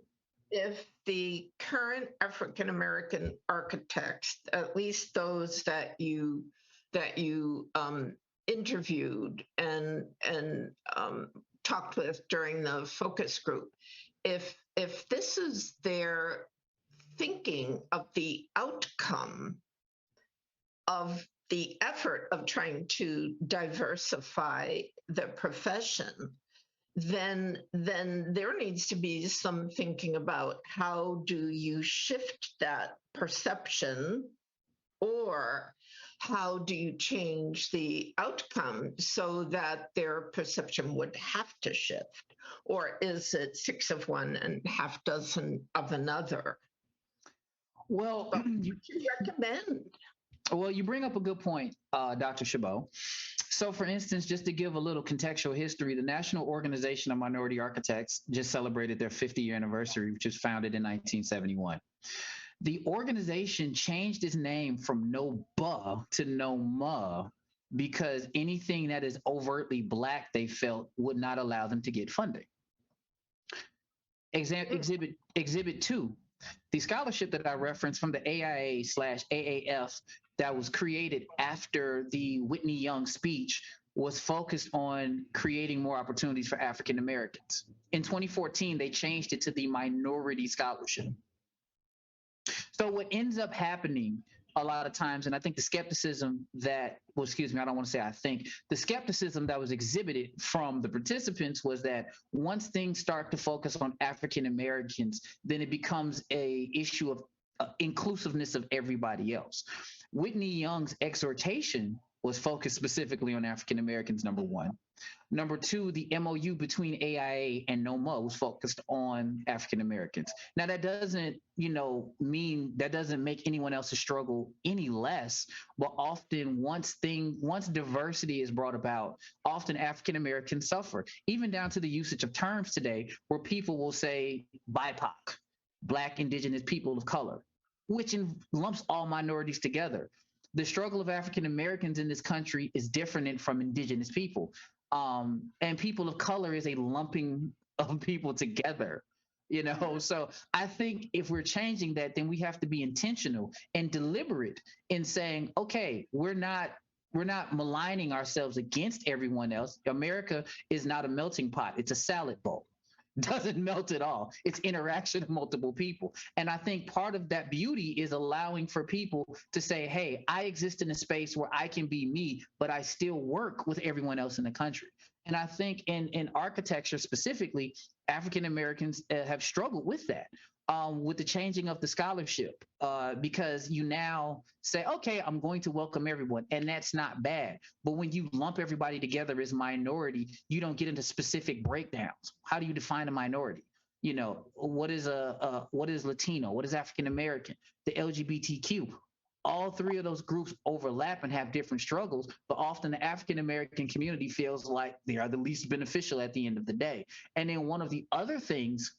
A: If the current African American architects, at least those that you interviewed and talked with during the focus group, if this is their thinking of the outcome of the effort of trying to diversify the profession, then there needs to be some thinking about how do you shift that perception, or how do you change the outcome so that their perception would have to shift? Or is it 6 of one and half dozen of another?
B: Well,
A: What would you recommend?
B: Well, you bring up a good point, Dr. Chabot. So, for instance, just to give a little contextual history, the National Organization of Minority Architects just celebrated their 50-year anniversary, which was founded in 1971. The organization changed its name from NOBA to NOMA because anything that is overtly Black, they felt, would not allow them to get funding. Exhibit 2, the scholarship that I referenced from the AIA/AAF that was created after the Whitney Young speech was focused on creating more opportunities for African Americans. In 2014, they changed it to the Minority Scholarship. So what ends up happening a lot of times, and I think the skepticism that, well, excuse me, I don't want to say I think, the skepticism that was exhibited from the participants was that once things start to focus on African Americans, then it becomes a issue of inclusiveness of everybody else. Whitney Young's exhortation was focused specifically on African Americans, number one. Number two, the MOU between AIA and NOMA was focused on African Americans. Now, that doesn't, mean that doesn't make anyone else's struggle any less, but often once diversity is brought about, often African Americans suffer, even down to the usage of terms today where people will say BIPOC, Black, Indigenous, people of color, which lumps all minorities together. The struggle of African Americans in this country is different from Indigenous people. And people of color is a lumping of people together, So I think if we're changing that, then we have to be intentional and deliberate in saying, okay, we're not maligning ourselves against everyone else. America is not a melting pot. It's a salad bowl. Doesn't melt at all. It's interaction of multiple people. And I think part of that beauty is allowing for people to say, hey, I exist in a space where I can be me, but I still work with everyone else in the country. And I think in architecture specifically, African Americans have struggled with that. With the changing of the scholarship, because you now say, okay, I'm going to welcome everyone, and that's not bad. But when you lump everybody together as minority, you don't get into specific breakdowns. How do you define a minority? What is Latino? What is African American? The LGBTQ. All three of those groups overlap and have different struggles, but often the African American community feels like they are the least beneficial at the end of the day. And then one of the other things,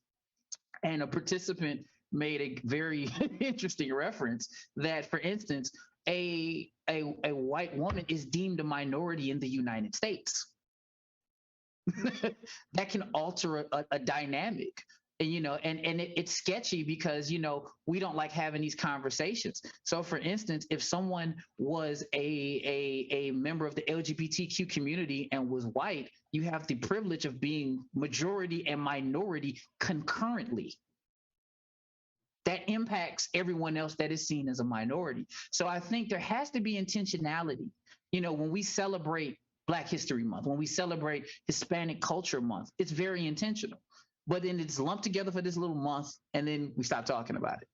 B: and a participant made a very interesting reference that, for instance, a white woman is deemed a minority in the United States. That can alter a dynamic. And it's sketchy because, we don't like having these conversations. So, for instance, if someone was a member of the LGBTQ community and was white, you have the privilege of being majority and minority concurrently. That impacts everyone else that is seen as a minority. So I think there has to be intentionality. When we celebrate Black History Month, when we celebrate Hispanic Culture Month, it's very intentional. But then it's lumped together for this little month, and then we stop talking about it.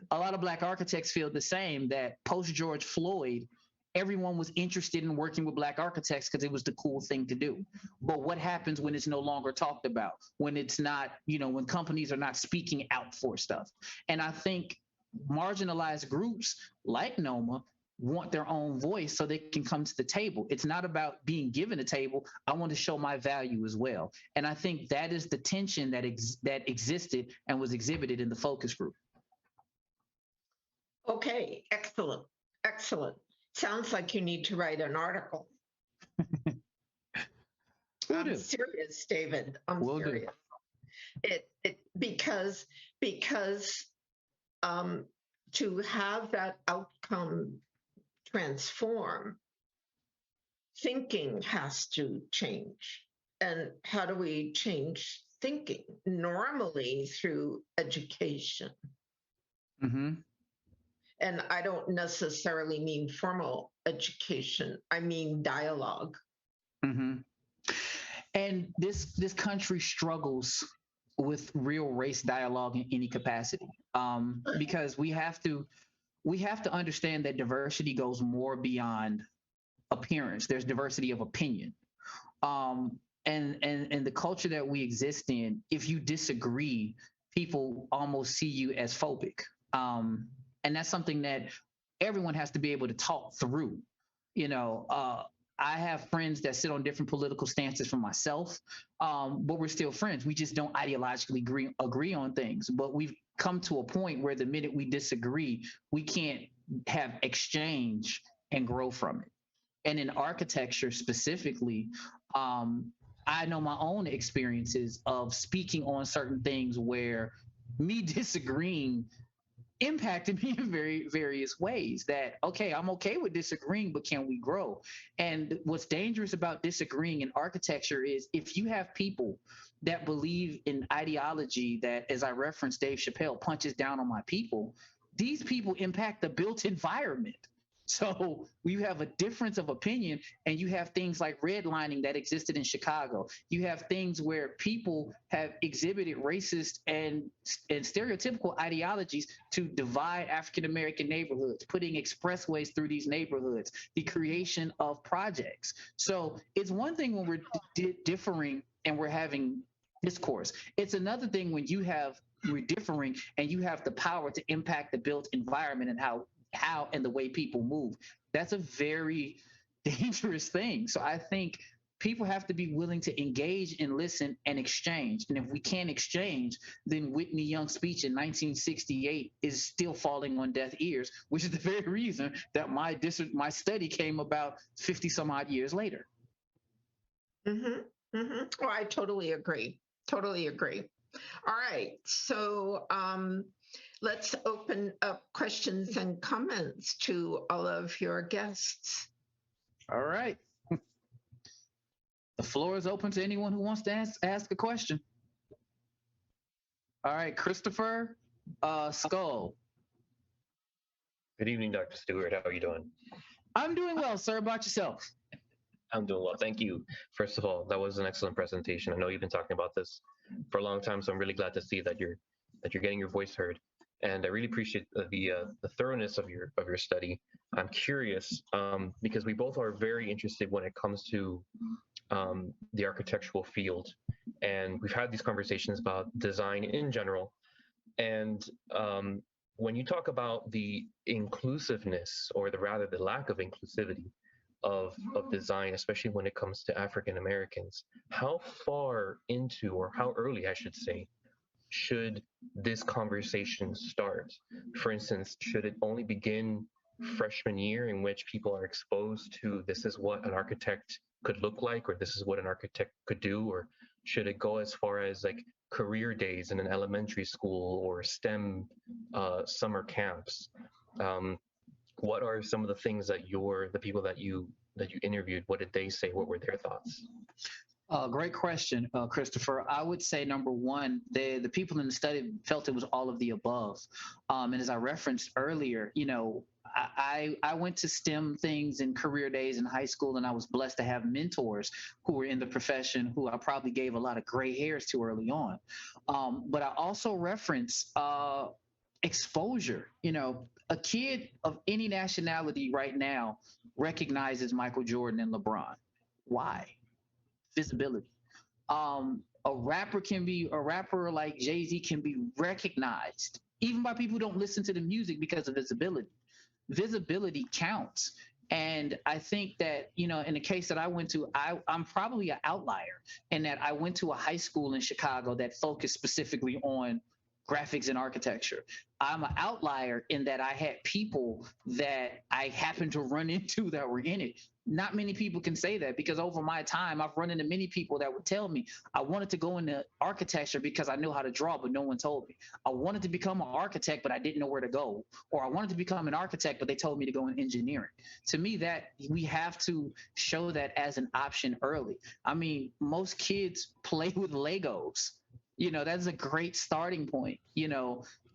B: A lot of Black architects feel the same, that post George Floyd, everyone was interested in working with Black architects because it was the cool thing to do. But what happens when it's no longer talked about, when it's not, when companies are not speaking out for stuff? And I think marginalized groups like NOMA want their own voice so they can come to the table. It's not about being given a table. I want to show my value as well. And I think that is the tension that existed and was exhibited in the focus group.
A: Okay, excellent. Sounds like you need to write an article. I'm serious, David. I'm serious. Because to have that outcome transform, thinking has to change. And how do we change thinking? Normally through education.
B: Mm-hmm.
A: And I don't necessarily mean formal education. I mean dialogue.
B: Mm-hmm. And this country struggles with real race dialogue in any capacity, because we have to understand that diversity goes more beyond appearance. There's diversity of opinion. And the culture that we exist in, if you disagree, people almost see you as phobic. And that's something that everyone has to be able to talk through. You know, I have friends that sit on different political stances from myself, but we're still friends. We just don't ideologically agree on things. But we've come to a point where the minute we disagree, we can't have exchange and grow from it. And in architecture specifically, I know my own experiences of speaking on certain things where me disagreeing impacted me in very various ways. That, okay, I'm okay with disagreeing, but can we grow? And what's dangerous about disagreeing in architecture is if you have people that believe in ideology that, as I referenced Dave Chappelle, punches down on my people, these people impact the built environment. So you have a difference of opinion, and you have things like redlining that existed in Chicago. You have things where people have exhibited racist and stereotypical ideologies to divide African American neighborhoods, putting expressways through these neighborhoods, the creation of projects. So it's one thing when we're differing and we're having discourse. It's another thing when we're differing and you have the power to impact the built environment and how and the way people move. That's a very dangerous thing. So I think people have to be willing to engage and listen and exchange. And if we can't exchange, then Whitney Young's speech in 1968 is still falling on deaf ears, which is the very reason that my study came about 50 some odd years later.
A: Mm-hmm. Mm-hmm. Oh, I totally agree. Totally agree. All right. So let's open up questions and comments to all of your guests.
B: All right. The floor is open to anyone who wants to ask a question. All right, Christopher Skull.
D: Good evening, Dr. Stewart. How are you doing?
B: I'm doing well, sir. About yourself?
D: I'm doing well. Thank you. First of all, that was an excellent presentation. I know you've been talking about this for a long time, so I'm really glad to see that you're getting your voice heard. And I really appreciate the thoroughness of your study. I'm curious because we both are very interested when it comes to the architectural field, and we've had these conversations about design in general. And when you talk about the inclusiveness, or rather the lack of inclusivity of design, especially when it comes to African Americans, how far into, or how early, I should say, should this conversation start? For instance, should it only begin freshman year, in which people are exposed to this is what an architect could look like, or this is what an architect could do? Or should it go as far as like career days in an elementary school, or STEM summer camps? What are some of the things that the people that you interviewed, what did they say? What were their thoughts?
B: Great question, Christopher. I would say number one, the people in the study felt it was all of the above. And as I referenced earlier, I went to STEM things and career days in high school, and I was blessed to have mentors who were in the profession who I probably gave a lot of gray hairs to early on. But I also reference exposure. A kid of any nationality right now recognizes Michael Jordan and LeBron. Why? Visibility. A rapper like Jay-Z can be recognized even by people who don't listen to the music because of visibility. Visibility counts. And I think that, in the case that I went to, I'm probably an outlier in that I went to a high school in Chicago that focused specifically on graphics and architecture. I'm an outlier in that I had people that I happened to run into that were in it. Not many people can say that, because over my time, I've run into many people that would tell me, I wanted to go into architecture because I knew how to draw, but no one told me. I wanted to become an architect, but I didn't know where to go. Or I wanted to become an architect, but they told me to go in engineering. To me, that we have to show that as an option early. I mean, most kids play with Legos. That's a great starting point.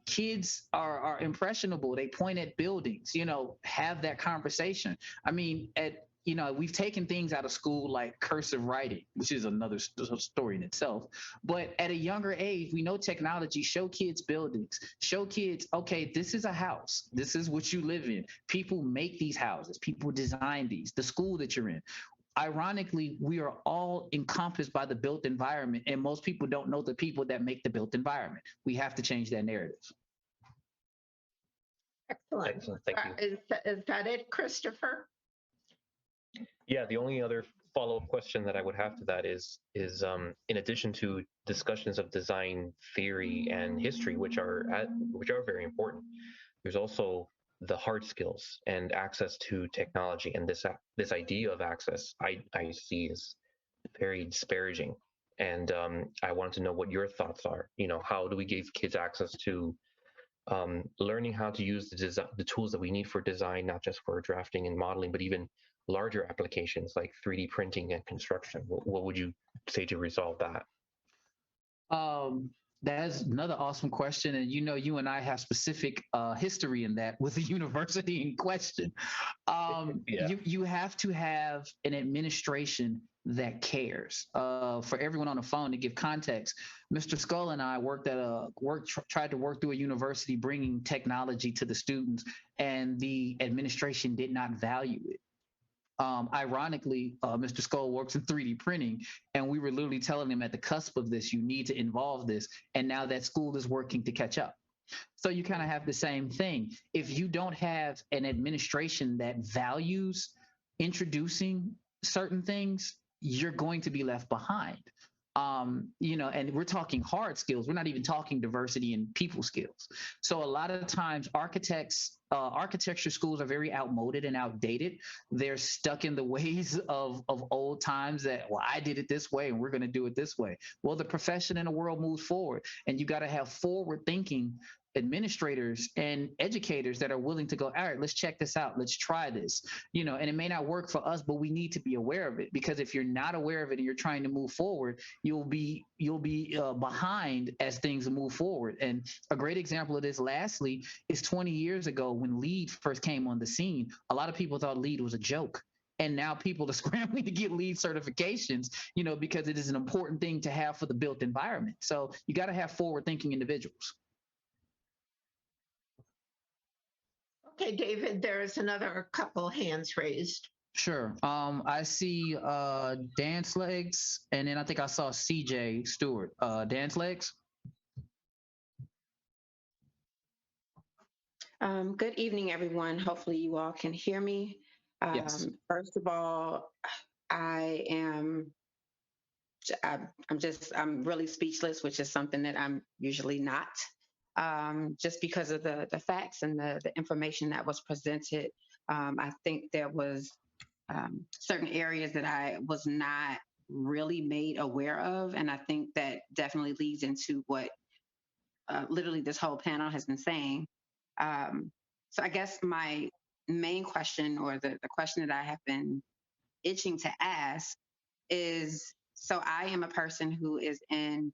B: kids are impressionable. They point at buildings, have that conversation. I mean, we've taken things out of school like cursive writing, which is another story in itself. But at a younger age, we know technology. Show kids buildings. Show kids, okay, this is a house. This is what you live in. People make these houses. People design these. The school that you're in. Ironically, we are all encompassed by the built environment, and most people don't know the people that make the built environment. We have to change that narrative.
A: Excellent.
D: Excellent. Thank you.
A: Is that it, Christopher?
D: Yeah, the only other follow-up question that I would have to that is in addition to discussions of design theory and history, which are very important, there's also the hard skills and access to technology. And this idea of access, I see is very disparaging. And I wanted to know what your thoughts are. How do we give kids access to learning how to use the tools that we need for design, not just for drafting and modeling, but even larger applications like 3D printing and construction? What would you say to resolve that?
B: That's another awesome question. And you and I have specific history in that with the university in question.
D: Yeah.
B: You have to have an administration that cares. For everyone on the phone, to give context, Mr. Skull and I tried to work through a university bringing technology to the students, and the administration did not value it. Ironically, Mr. Skull works in 3D printing, and we were literally telling him at the cusp of this, you need to involve this. And now that school is working to catch up. So you kind of have the same thing. If you don't have an administration that values introducing certain things, you're going to be left behind. And we're talking hard skills. We're not even talking diversity and people skills. So a lot of times architecture schools are very outmoded and outdated. They're stuck in the ways of old times that, well, I did it this way and we're going to do it this way. Well, the profession and the world moves forward, and you got to have forward thinking administrators and educators that are willing to go, all right, let's check this out. Let's try this, and it may not work for us, but we need to be aware of it, because if you're not aware of it and you're trying to move forward, you'll be behind as things move forward. And a great example of this, lastly, is 20 years ago when LEED first came on the scene. A lot of people thought LEED was a joke. And now people are scrambling to get LEED certifications, because it is an important thing to have for the built environment. So you got to have forward thinking individuals.
A: Okay, David, there's another couple hands raised.
B: Sure. I see Dance Legs, and then I think I saw CJ Stewart. Dance Legs.
E: Good evening, everyone. Hopefully you all can hear me.
B: Yes.
E: First of all, I'm really speechless, which is something that I'm usually not. Just because of the facts and the information that was presented. I think there was certain areas that I was not really made aware of. And I think that definitely leads into what literally this whole panel has been saying. So I guess my main question, or the question that I have been itching to ask is, so I am a person who is in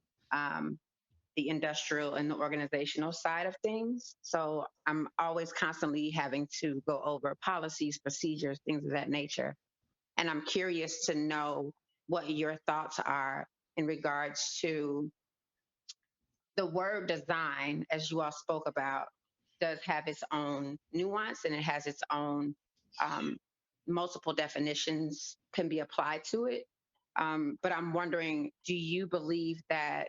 E: the industrial and the organizational side of things. So I'm always constantly having to go over policies, procedures, things of that nature. And I'm curious to know what your thoughts are in regards to the word design, as you all spoke about, does have its own nuance, and it has its own multiple definitions can be applied to it. But I'm wondering, do you believe that,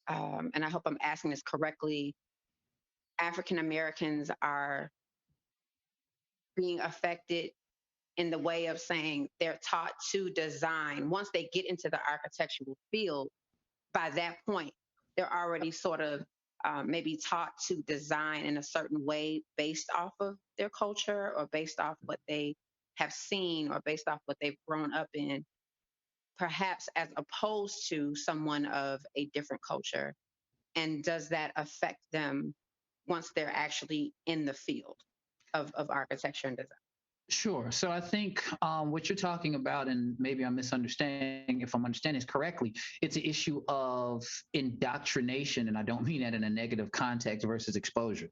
E: and I hope I'm asking this correctly, African Americans are being affected in the way of saying they're taught to design once they get into the architectural field? By that point, they're already sort of maybe taught to design in a certain way based off of their culture, or based off what they have seen, or based off what they've grown up in, perhaps as opposed to someone of a different culture. And does that affect them once they're actually in the field of architecture and design?
B: Sure. So I think what you're talking about, and maybe I'm misunderstanding if I'm understanding this correctly, it's an issue of indoctrination, and I don't mean that in a negative context versus exposure.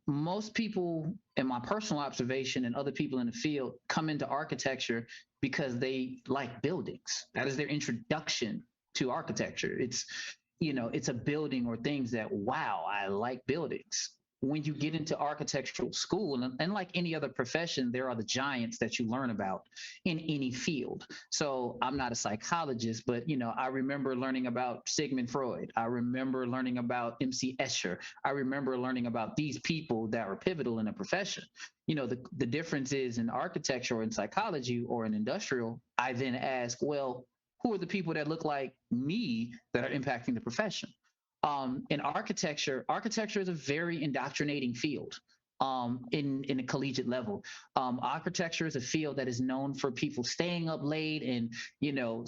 B: Most people, in my personal observation, and other people in the field, come into architecture because they like buildings. That is their introduction to architecture. It's a building or things that, wow, I like buildings. When you get into architectural school, and like any other profession, there are the giants that you learn about in any field. So I'm not a psychologist, but I remember learning about Sigmund Freud. I remember learning about MC Escher. I remember learning about these people that were pivotal in a profession. The difference is in architecture or in psychology or in industrial, I then ask, well, who are the people that look like me that are impacting the profession? In architecture is a very indoctrinating field in a collegiate level. Architecture is a field that is known for people staying up late and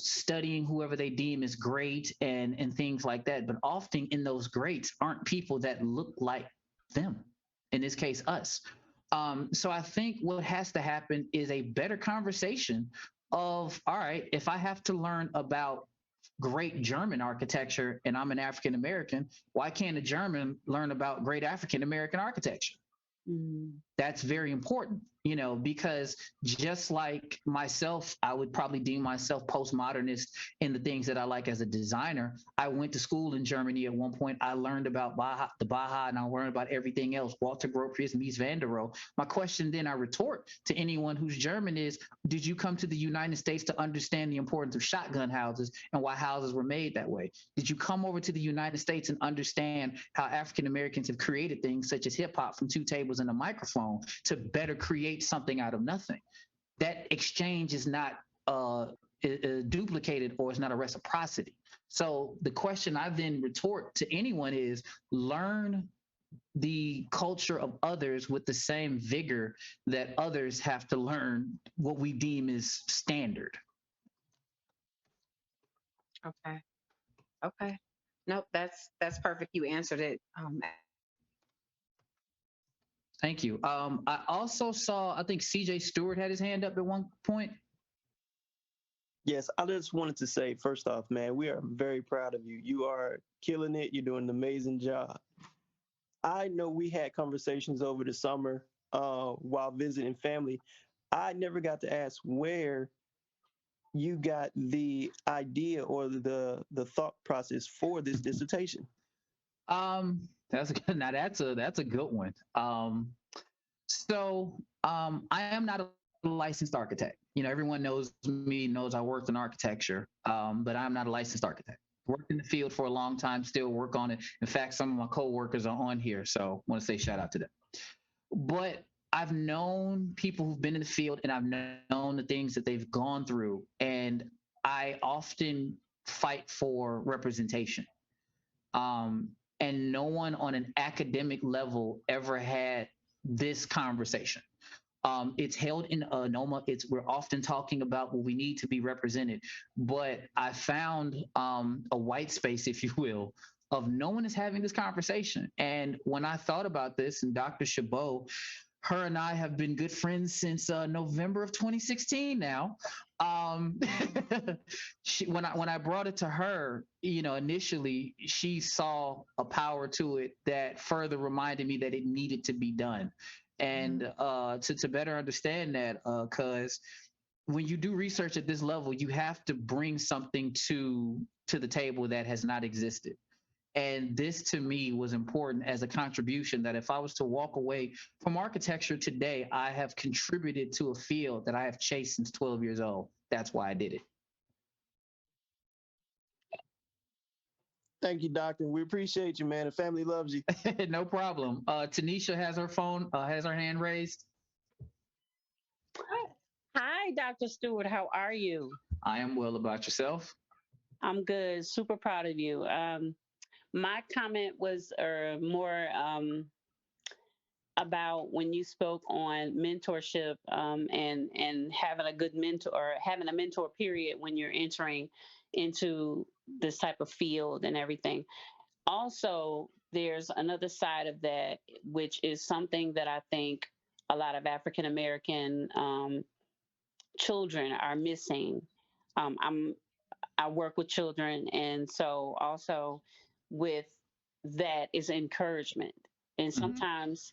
B: studying whoever they deem is great and things like that. But often in those greats aren't people that look like them. In this case, us. So I think what has to happen is a better conversation of, all right, if I have to learn about great German architecture and I'm an African American, why can't a German learn about great African American architecture? That's very important, because just like myself, I would probably deem myself postmodernist in the things that I like as a designer. I went to school in Germany at one point. I learned about the Baja, and I learned about everything else, Walter Gropius, Mies van der Rohe. My question then I retort to anyone who's German is, did you come to the United States to understand the importance of shotgun houses and why houses were made that way? Did you come over to the United States and understand how African Americans have created things such as hip hop from two tables and a microphone to better create something out of nothing? That exchange is not duplicated, or it's not a reciprocity. So the question I then retort to anyone is, learn the culture of others with the same vigor that others have to learn what we deem is standard.
E: Okay. Okay. Nope, that's perfect. You answered it.
B: Thank you. I also saw, I think CJ Stewart had his hand up at one point.
F: Yes, I just wanted to say, first off, man, we are very proud of you. You are killing it. You're doing an amazing job. I know we had conversations over the summer while visiting family. I never got to ask where you got the idea or the thought process for this dissertation.
B: That's good. Now that's a good one. I am not a licensed architect. Everyone knows me, knows I worked in architecture, but I'm not a licensed architect. Worked in the field for a long time, still work on it. In fact, some of my coworkers are on here, so I want to say shout out to them. But I've known people who've been in the field, and I've known the things that they've gone through, and I often fight for representation. And no one on an academic level ever had this conversation. It's held in NOMA. We're often talking about, well, we need to be represented, but I found a white space, if you will, of no one is having this conversation. And when I thought about this, and Dr. Chabot, her and I have been good friends since November of 2016 now. When I brought it to her, initially she saw a power to it that further reminded me that it needed to be done. And to better understand that, because when you do research at this level, you have to bring something to the table that has not existed. And this to me was important as a contribution, that if I was to walk away from architecture today, I have contributed to a field that I have chased since 12 years old. That's why I did it.
F: Thank you, Doctor. We appreciate you, man. The family loves you.
B: No problem. Tanisha has her hand raised.
G: Hi, Dr. Stewart. How are you?
B: I am well. About yourself?
G: I'm good. Super proud of you. My comment was more about when you spoke on mentorship and having a good mentor, or having a mentor period when you're entering into this type of field and everything. Also, there's another side of that, which is something that I think a lot of African American children are missing. I work with children, and so also with that is encouragement. And sometimes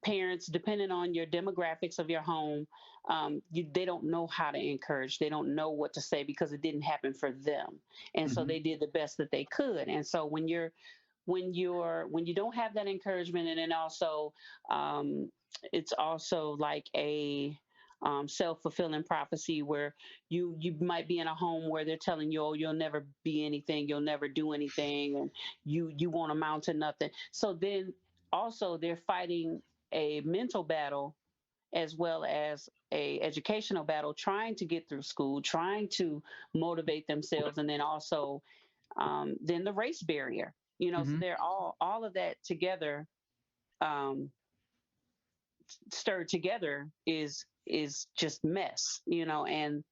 G: parents, depending on your demographics of your home, they don't know how to encourage. They don't know what to say because it didn't happen for them, and so they did the best that they could. And so when you don't have that encouragement, and then also it's also like a self-fulfilling prophecy where you might be in a home where they're telling you, oh, you'll never be anything, you'll never do anything, and you won't amount to nothing. So then also they're fighting a mental battle as well as a educational battle, trying to get through school, trying to motivate themselves, and then also then the race barrier. So they're all of that together, um, stirred together is just mess. And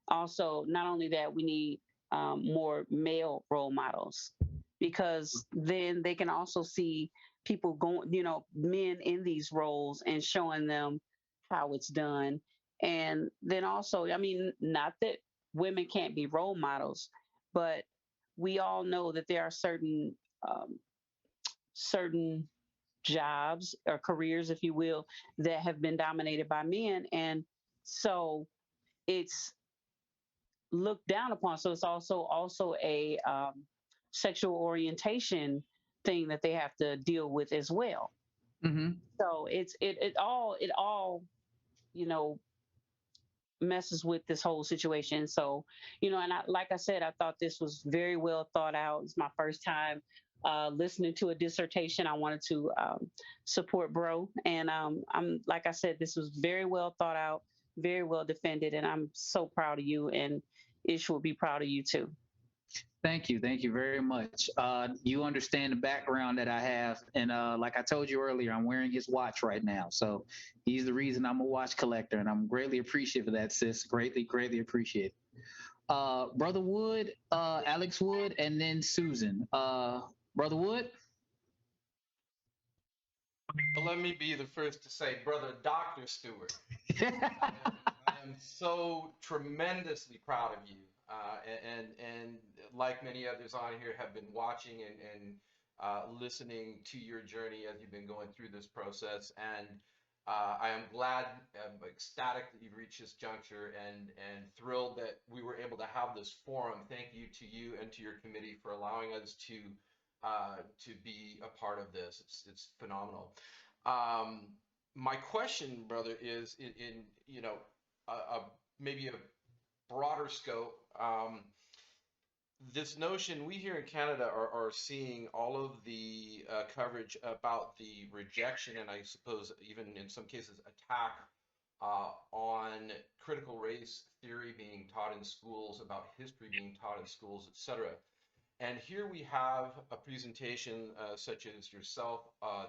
G: also not only that, we need more male role models, because then they can also see people going, men in these roles and showing them how it's done. And then also, I mean, not that women can't be role models, but we all know that there are certain jobs or careers, if you will, that have been dominated by men. And so it's looked down upon. So it's also a sexual orientation thing that they have to deal with as well. So it all messes with this whole situation. So, and like I said, I thought this was very well thought out. It's my first time listening to a dissertation. I wanted to support Bro. And I'm, like I said, this was very well thought out, very well defended. And I'm so proud of you, and Ish will be proud of you too.
B: Thank you. Thank you very much. You understand the background that I have. And like I told you earlier, I'm wearing his watch right now. So he's the reason I'm a watch collector. And I'm greatly appreciative of that, sis. Greatly, greatly appreciate it. Brother Wood, Alex Wood, and then Susan. Brother Wood?
H: Well, let me be the first to say, Brother Dr. Stewart, I am so tremendously proud of you. And like many others on here, have been watching and listening to your journey as you've been going through this process. And I am glad, ecstatic that you've reached this juncture, and thrilled that we were able to have this forum. Thank you to you and to your committee for allowing us to be a part of this. It's phenomenal. My question, brother, is in maybe a broader scope. This notion, we here in Canada are seeing all of the coverage about the rejection, and I suppose even in some cases attack on critical race theory being taught in schools, about history being taught in schools, etc. And here we have a presentation such as yourself,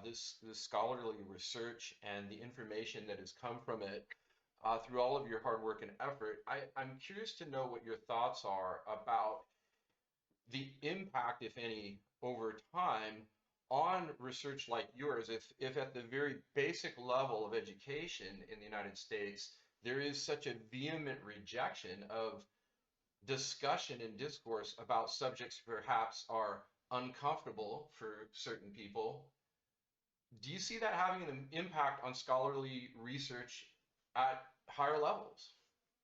H: this scholarly research and the information that has come from it through all of your hard work and effort. I'm curious to know what your thoughts are about the impact, if any, over time on research like yours. If at the very basic level of education in the United States, there is such a vehement rejection of discussion and discourse about subjects perhaps are uncomfortable for certain people, do you see that having an impact on scholarly research at higher levels?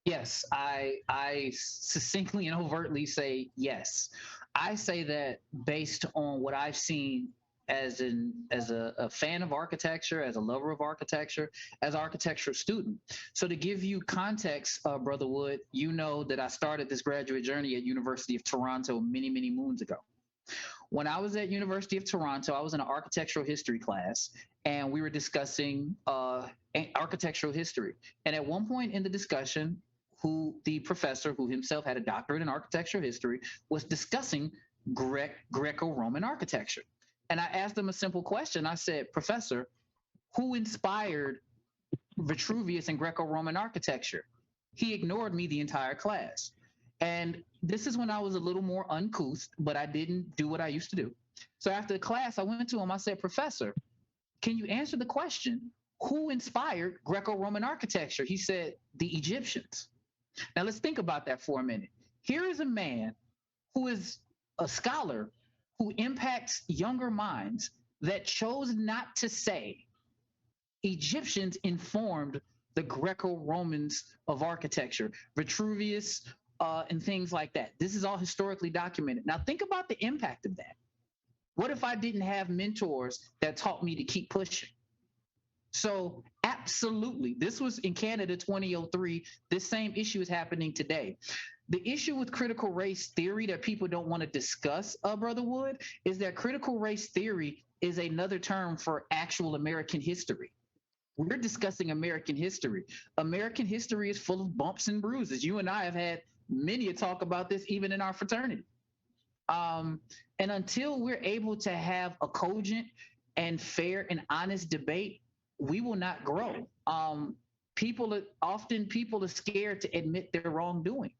B: Yes, I succinctly and overtly say yes. I say that based on what I've seen as a fan of architecture, as a lover of architecture, as an architecture student. So to give you context, Brother Wood, you know that I started this graduate journey at University of Toronto many, many moons ago. When I was at University of Toronto, I was in an architectural history class, and we were discussing architectural history. And at one point in the discussion, the professor, who himself had a doctorate in architectural history, was discussing Greco-Roman architecture. And I asked him a simple question. I said, Professor, who inspired Vitruvius and Greco-Roman architecture? He ignored me the entire class. And this is when I was a little more uncouth, but I didn't do what I used to do. So after the class, I went to him. I said, Professor, can you answer the question? Who inspired Greco-Roman architecture? He said the Egyptians. Now let's think about that for a minute. Here is a man who is a scholar who impacts younger minds that chose not to say Egyptians informed the Greco-Romans of architecture, Vitruvius, and things like that. This is all historically documented. Now think about the impact of that. What if I didn't have mentors that taught me to keep pushing? So absolutely, this was in Canada 2003. This same issue is happening today. The issue with critical race theory that people don't want to discuss, Brother Wood, is that critical race theory is another term for actual American history. We're discussing American history. American history is full of bumps and bruises. You and I have had many a talk about this, even in our fraternity. And until we're able to have a cogent and fair and honest debate, we will not grow. People are scared to admit their wrongdoing.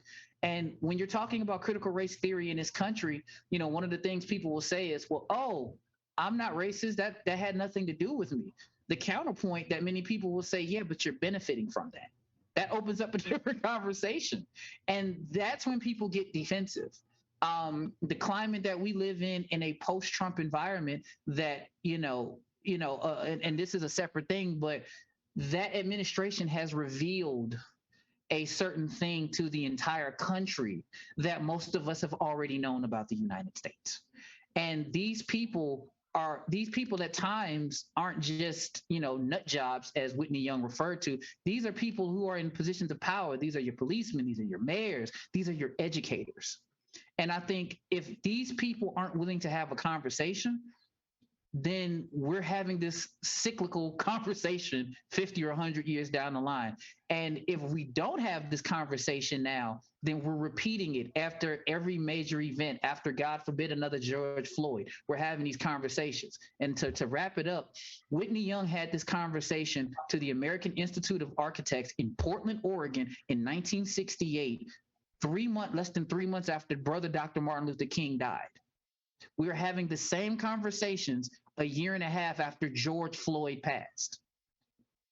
B: And when you're talking about critical race theory in this country, you know, one of the things people will say is, well, oh, I'm not racist. That had nothing to do with me. The counterpoint that many people will say, yeah, but you're benefiting from that. That opens up a different conversation. And that's when people get defensive. The climate that we live in a post-Trump environment that, and this is a separate thing, but that administration has revealed a certain thing to the entire country that most of us have already known about the United States. And these people at times aren't just, nut jobs, as Whitney Young referred to. These are people who are in positions of power. These are your policemen. These are your mayors. These are your educators. And I think if these people aren't willing to have a conversation, then we're having this cyclical conversation 50 or 100 years down the line. And if we don't have this conversation now, then we're repeating it after every major event, after, God forbid, another George Floyd. We're having these conversations. And to wrap it up, Whitney Young had this conversation to the American Institute of Architects in Portland, Oregon in 1968, less than 3 months after brother Dr. Martin Luther King died. We are having the same conversations a year and a half after George Floyd passed.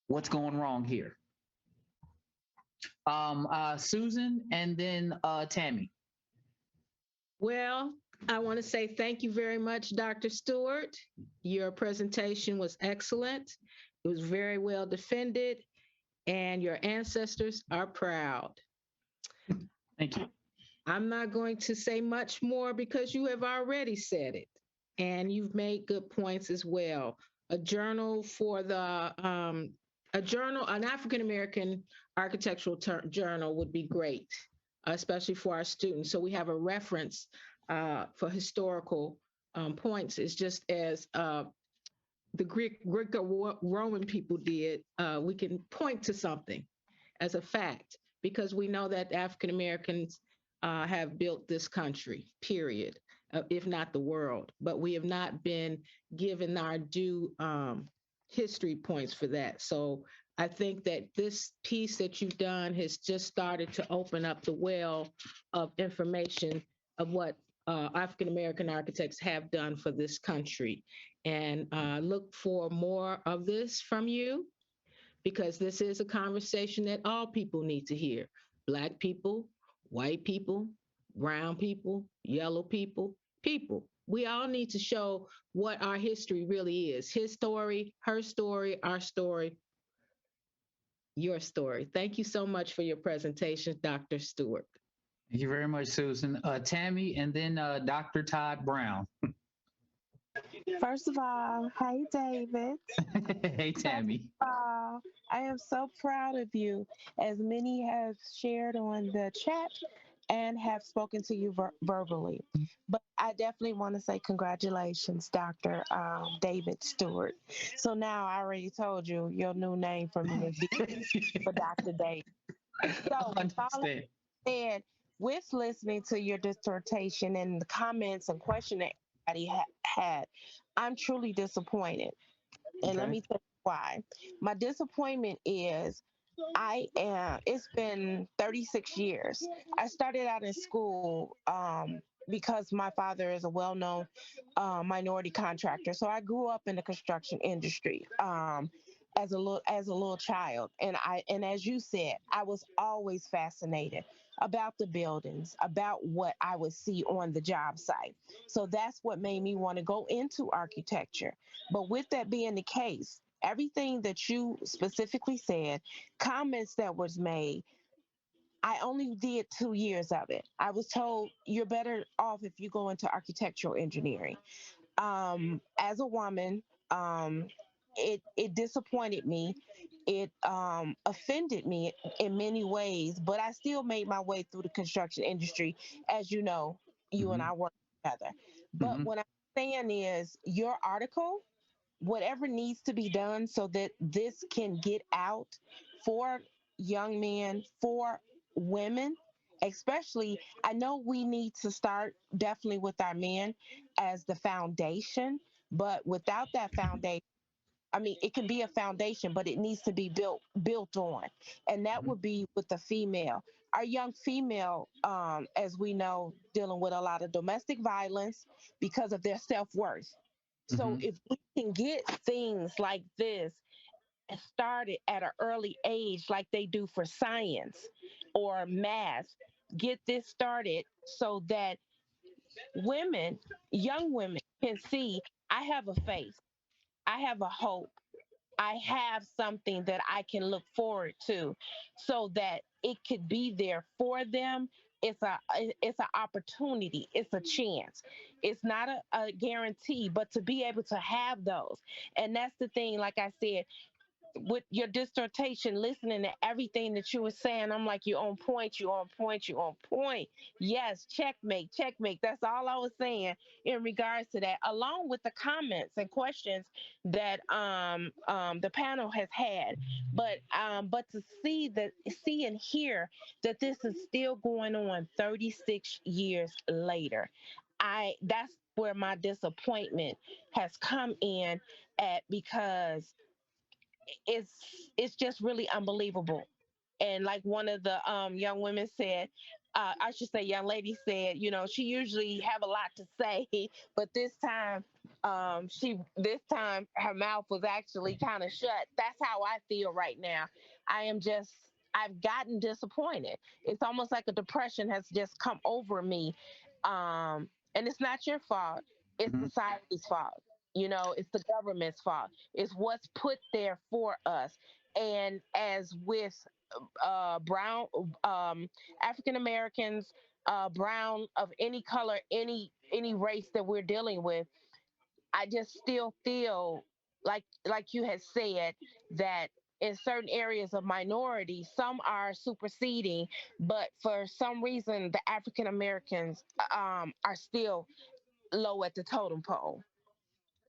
B: What's going wrong here? Susan, and then Tammy.
A: Well, I want to say thank you very much, Dr. Stewart. Your presentation was excellent. It was very well defended, and your ancestors are proud.
B: Thank you.
A: I'm not going to say much more because you have already said it, and you've made good points as well. A journal for an African American architectural journal would be great, especially for our students. So we have a reference for historical points. It's just as the Greco-Roman people did. We can point to something as a fact because we know that African Americans have built this country, period, if not the world. But we have not been given our due history points for that. So I think that this piece that you've done has just started to open up the well of information of what African American architects have done for this country. And look for more of this from you, because this is a conversation that all people need to hear. Black people, white people, brown people, yellow people. We all need to show what our history really is. His story, her story, our story, your story. Thank you so much for your presentation, Dr. Stewart.
B: Thank you very much, Susan. Tammy, and then Dr. Todd Brown.
I: First of all, hey, David.
B: Hey, Tammy.
I: I am so proud of you, as many have shared on the chat and have spoken to you verbally. But I definitely want to say congratulations, Dr. David Stewart. So now I already told you your new name for me is for Dr. David. So and with listening to your dissertation and the comments and question that everybody had, I'm truly disappointed. And let me tell you why. My disappointment is it's been 36 years. I started out in school because my father is a well-known minority contractor. So I grew up in the construction industry. as a little child, and as you said, I was always fascinated about the buildings, about what I would see on the job site. So that's what made me want to go into architecture. But with that being the case, everything that you specifically said, comments that was made, I only did 2 years of it. I was told you're better off if you go into architectural engineering. As a woman, um, it disappointed me. It offended me in many ways, but I still made my way through the construction industry. As you know, you and
B: Hmm.
I: I work together. But
B: Hmm.
I: what I'm saying is, your article, whatever needs to be done so that this can get out for young men, for women, especially, I know we need to start definitely with our men as the foundation, but without that foundation, I mean, it can be a foundation, but it needs to be built on, and that
B: Hmm.
I: would be with the female. Our young female, as we know, dealing with a lot of domestic violence because of their self worth. So
B: Hmm.
I: if we can get things like this started at an early age, like they do for science or math, get this started so that women, young women, can see I have a faith, I have a hope, I have something that I can look forward to, so that it could be there for them. It's an opportunity. It's a chance. It's not a guarantee, but to be able to have those. And that's the thing. Like I said, with your dissertation, listening to everything that you were saying, I'm like, you're on point, you're on point, you're on point. Yes, checkmate, checkmate. That's all I was saying in regards to that, along with the comments and questions that the panel has had. But to see and hear that this is still going on 36 years later, that's where my disappointment has come in at, because it's it's just really unbelievable. And like one of the young women said, I should say young lady said, she usually have a lot to say, but this time her mouth was actually kind of shut. That's how I feel right now. I am just, I've gotten disappointed. It's almost like a depression has just come over me. And it's not your fault, it's
B: Hmm.
I: society's fault. It's the government's fault. It's what's put there for us. And as with brown, African Americans, brown, of any color, any race that we're dealing with, I just still feel like you had said, that in certain areas of minority, some are superseding, but for some reason, the African Americans are still low at the totem pole.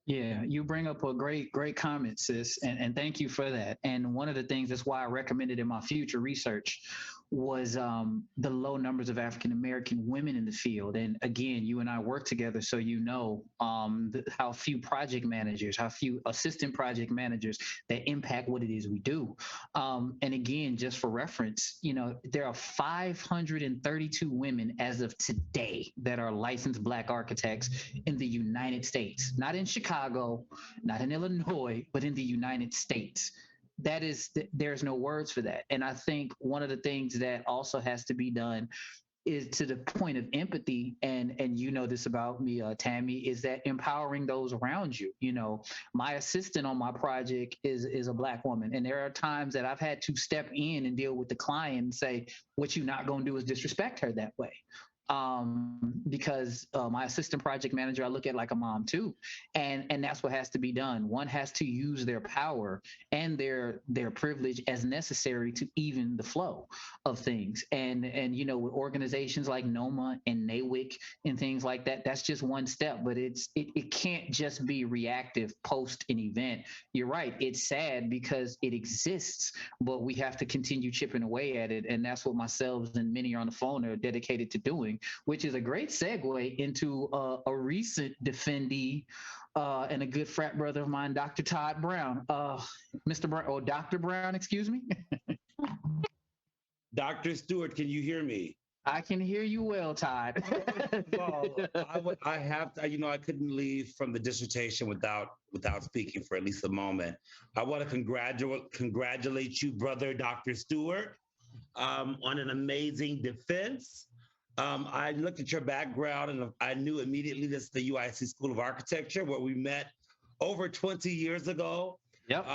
B: Yeah, you bring up a great comment, sis, and thank you for that. And one of the things that's why I recommended in my future research was the low numbers of African American women in the field. And again, you and I work together, so how few project managers, how few assistant project managers that impact what it is we do. And again, just for reference, there are 532 women as of today that are licensed Black architects in the United States, not in Chicago, not in Illinois, but in the United States. There's no words for that. And I think one of the things that also has to be done is to the point of empathy, and you know this about me, Tammy, is that empowering those around you. My assistant on my project is a Black woman, and there are times that I've had to step in and deal with the client and say, what you're not going to do is disrespect her that way. Because my assistant project manager, I look at like a mom too, and that's what has to be done. One has to use their power and their privilege as necessary to even the flow of things. And with organizations like NOMA and NAWIC and things like that, that's just one step, but it can't just be reactive post an event. You're right, it's sad because it exists, but we have to continue chipping away at it, and that's what myself and many on the phone are dedicated to doing, which is a great segue into a recent defendee and a good frat brother of mine, Dr. Todd Brown. Mr. Brown, or Dr. Brown, excuse me.
J: Dr. Stewart, can you hear me?
B: I can hear you well, Todd.
J: Well, I have to, I couldn't leave from the dissertation without speaking for at least a moment. I want to congratulate you, brother, Dr. Stewart, on an amazing defense. I looked at your background and I knew immediately this is the UIC School of Architecture, where we met over 20 years ago.
B: Yep.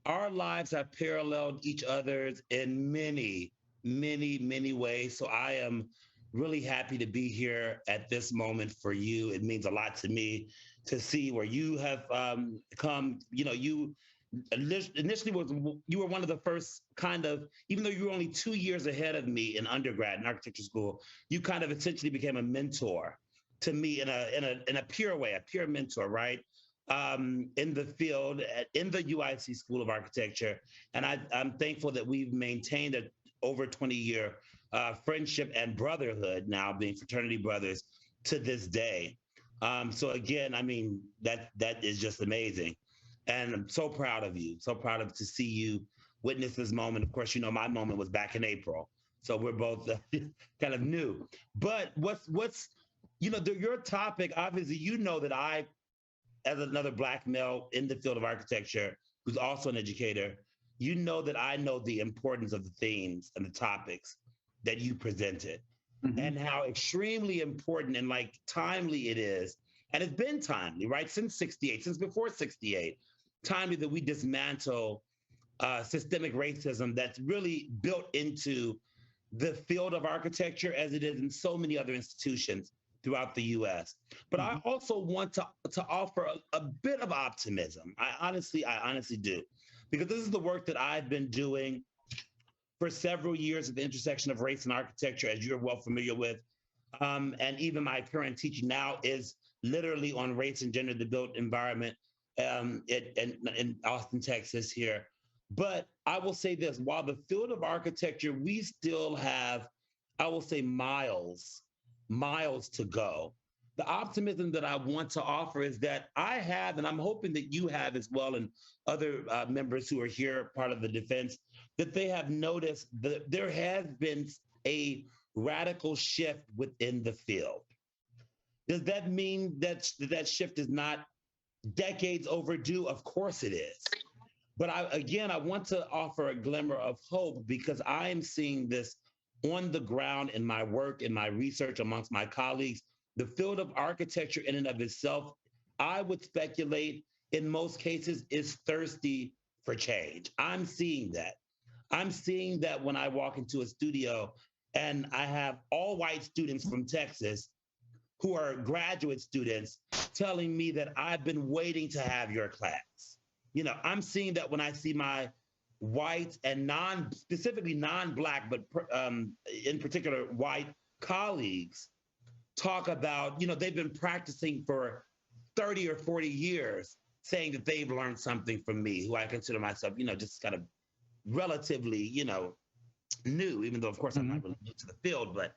J: Our lives have paralleled each other's in many, many, many ways. So I am really happy to be here at this moment for you. It means a lot to me to see where you have come. You initially you were one of the first kind of, even though you were only 2 years ahead of me in undergrad in architecture school, you kind of essentially became a mentor to me in a pure way, a pure mentor, right? In the field, in the UIC School of Architecture. And I'm thankful that we've maintained a over 20-year friendship and brotherhood, now being fraternity brothers to this day. So again, I mean, that is just amazing. And I'm so proud of you, so proud to see you witness this moment. Of course, my moment was back in April. So we're both kind of new. But what's your topic, obviously, that I, as another Black male in the field of architecture, who's also an educator, that I know the importance of the themes and the topics that you presented, and how extremely important and timely it is. And it's been timely, right? Since before 68, timely that we dismantle systemic racism that's really built into the field of architecture as it is in so many other institutions throughout the U.S. But I also want to offer a bit of optimism. I honestly do, because this is the work that I've been doing for several years at the intersection of race and architecture, as you're well familiar with. And even my current teaching now is literally on race and gender, the built environment in Austin, Texas here. But I will say this, while the field of architecture, we still have, I will say, miles to go. The optimism that I want to offer is that I have, and I'm hoping that you have as well, and other members who are here, part of the defense, that they have noticed that there has been a radical shift within the field. Does that mean that that shift is not decades overdue? Of course it is. But I want to offer a glimmer of hope, because I am seeing this on the ground in my work, in my research amongst my colleagues. The field of architecture in and of itself, I would speculate in most cases, is thirsty for change. I'm seeing that. I'm seeing that when I walk into a studio and I have all white students from Texas who are graduate students telling me that I've been waiting to have your class. I'm seeing that when I see my white and specifically non-Black, but in particular white colleagues talk about, they've been practicing for 30 or 40 years, saying that they've learned something from me, who I consider myself, just kind of relatively, new, even though of course I'm not really new to the field, but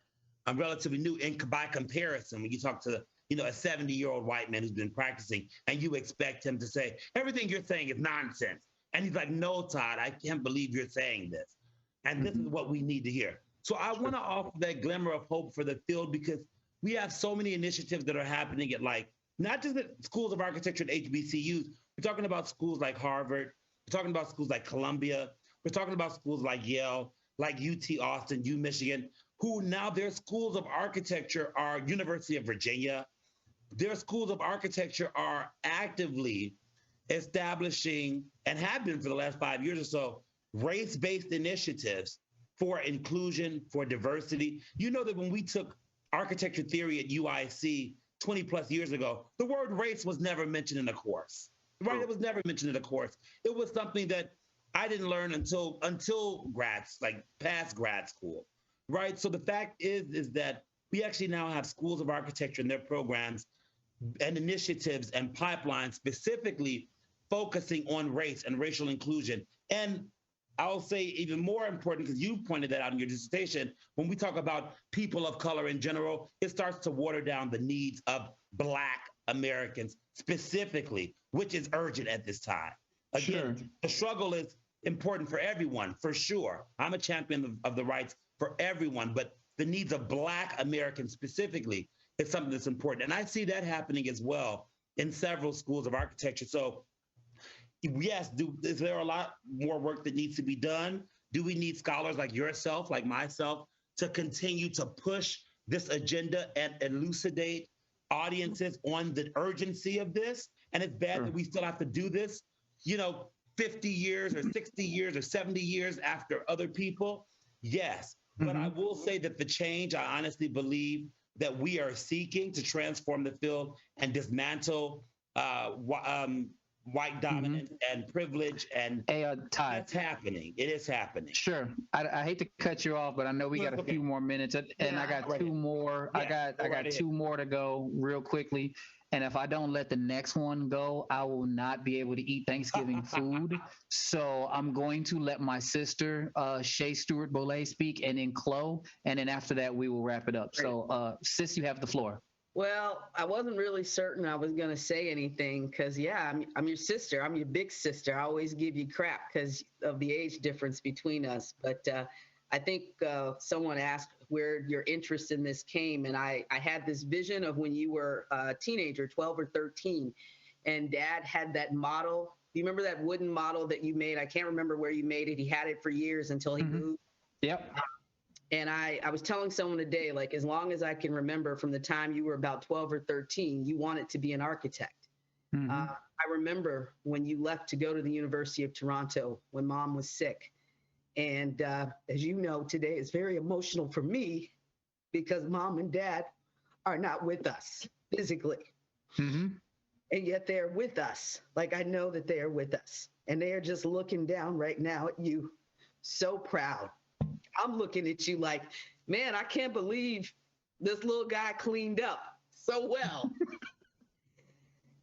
J: I'm relatively new by comparison. When you talk to, a 70-year-old white man who's been practicing, and you expect him to say, everything you're saying is nonsense. And he's like, no, Todd, I can't believe you're saying this. And this is what we need to hear. So I want to offer that glimmer of hope for the field, because we have so many initiatives that are happening at not just at schools of architecture at HBCUs. We're talking about schools like Harvard. We're talking about schools like Columbia. We're talking about schools like Yale, like UT Austin, U Michigan, who now their schools of architecture are University of Virginia. Their schools of architecture are actively establishing, and have been for the last 5 years or so, race-based initiatives for inclusion, for diversity. You know that when we took architecture theory at UIC 20 plus years ago, the word race was never mentioned in the course, right? It was never mentioned in the course. It was something that I didn't learn until past grad school, right? So the fact is that we actually now have schools of architecture and their programs and initiatives and pipelines specifically focusing on race and racial inclusion. And I'll say even more important, because you pointed that out in your dissertation, when we talk about people of color in general, it starts to water down the needs of Black Americans specifically, which is urgent at this time. Again, the struggle is important for everyone, for sure. I'm a champion of the rights for everyone, but the needs of Black Americans specifically is something that's important. And I see that happening as well in several schools of architecture. So yes, is there a lot more work that needs to be done? Do we need scholars like yourself, like myself, to continue to push this agenda and elucidate audiences on the urgency of this? And it's bad that we still have to do this, 50 years or 60 years or 70 years after other people. Yes, but I will say that the change, I honestly believe that we are seeking to transform the field and dismantle white dominance and privilege, and
B: Ty,
J: that's happening. It is happening.
B: Sure. I hate to cut you off, but I know we got a few more minutes, and I got two more. I got two more to go real quickly. And if I don't let the next one go, I will not be able to eat Thanksgiving food. So I'm going to let my sister, Shay Stewart Bolay, speak, and then Chloe. And then after that, we will wrap it up.
K: Great.
B: So, sis, you have the floor.
K: Well, I wasn't really certain I was going to say anything because, yeah, I'm your sister. I'm your big sister. I always give you crap because of the age difference between us. But I think someone asked where your interest in this came. And I had this vision of when you were a teenager, 12 or 13, and Dad had that model. Do you remember that wooden model that you made? I can't remember where you made it. He had it for years until he moved.
B: Yep.
K: And I was telling someone today, like, as long as I can remember from the time you were about 12 or 13, you wanted to be an architect. I remember when you left to go to the University of Toronto when Mom was sick. And as you know, today is very emotional for me because Mom and Dad are not with us physically. And yet they're with us. Like, I know that they are with us. And they are just looking down right now at you, so proud. I'm looking at you like, man, I can't believe this little guy cleaned up so well.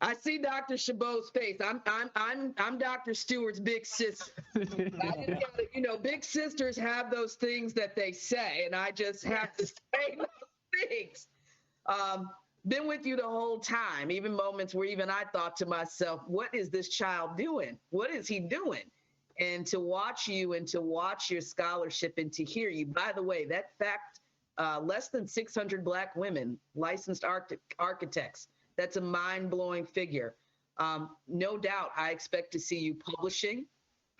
K: I see Dr. Chabot's face. I'm Dr. Stewart's big sister. Big sisters have those things that they say, and I just have to say those things. Been with you the whole time, even moments where even I thought to myself, what is this child doing? What is he doing? And to watch you and to watch your scholarship and to hear you. By the way, that fact, less than 600 Black women, licensed architects, that's a mind-blowing figure. No doubt, I expect to see you publishing.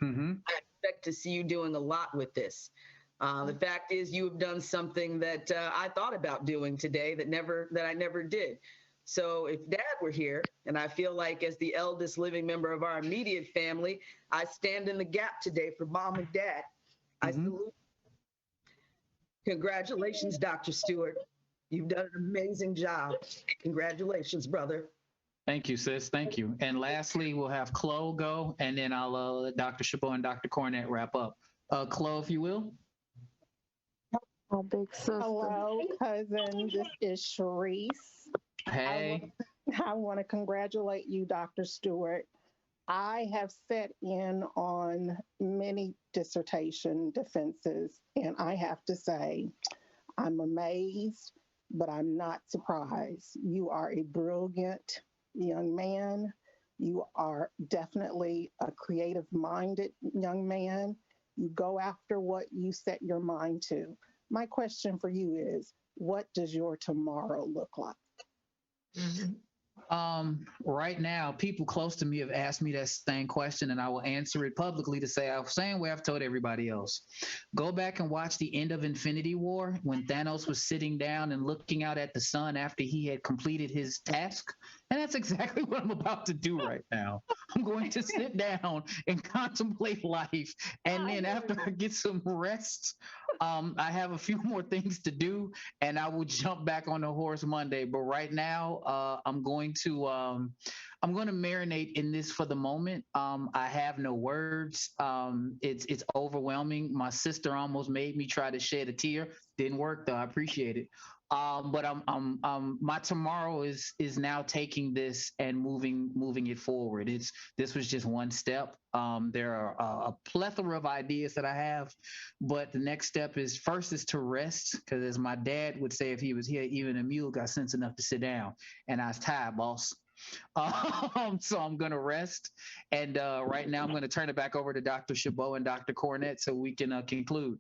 K: I expect to see you doing a lot with this. The fact is, you have done something that I thought about doing today that I never did. So if Dad were here, and I feel like as the eldest living member of our immediate family, I stand in the gap today for Mom and Dad. I salute. Congratulations, Dr. Stewart. You've done an amazing job. Congratulations, brother.
B: Thank you, sis. Thank you. And lastly, we'll have Chloe go, and then I'll let Dr. Chabot and Dr. Cornett wrap up. Chloe, if you will.
I: My big sister.
L: Hello, cousin. This is Sharice.
B: Hey.
L: I want to congratulate you, Dr. Stewart. I have sat in on many dissertation defenses, and I have to say, I'm amazed, but I'm not surprised. You are a brilliant young man. You are definitely a creative-minded young man. You go after what you set your mind to. My question for you is, what does your tomorrow look like?
B: Right now, people close to me have asked me that same question, and I will answer it publicly to say the same way I've told everybody else. Go back and watch the end of Infinity War when Thanos was sitting down and looking out at the sun after he had completed his task. And that's exactly what I'm about to do right now. I'm going to sit down and contemplate life. And then after I get some rest, I have a few more things to do, and I will jump back on the horse Monday. But right now, I'm going to marinate in this for the moment. I have no words. It's overwhelming. My sister almost made me try to shed a tear. Didn't work though. I appreciate it. But my tomorrow is now taking this and moving it forward. This was just one step. There are a plethora of ideas that I have, but the next step is to rest, because as my dad would say if he was here, even a mule got sense enough to sit down, and I was tired, boss. So I'm gonna rest, and right now I'm gonna turn it back over to Dr. Chabot and Dr. Cornett so we can conclude.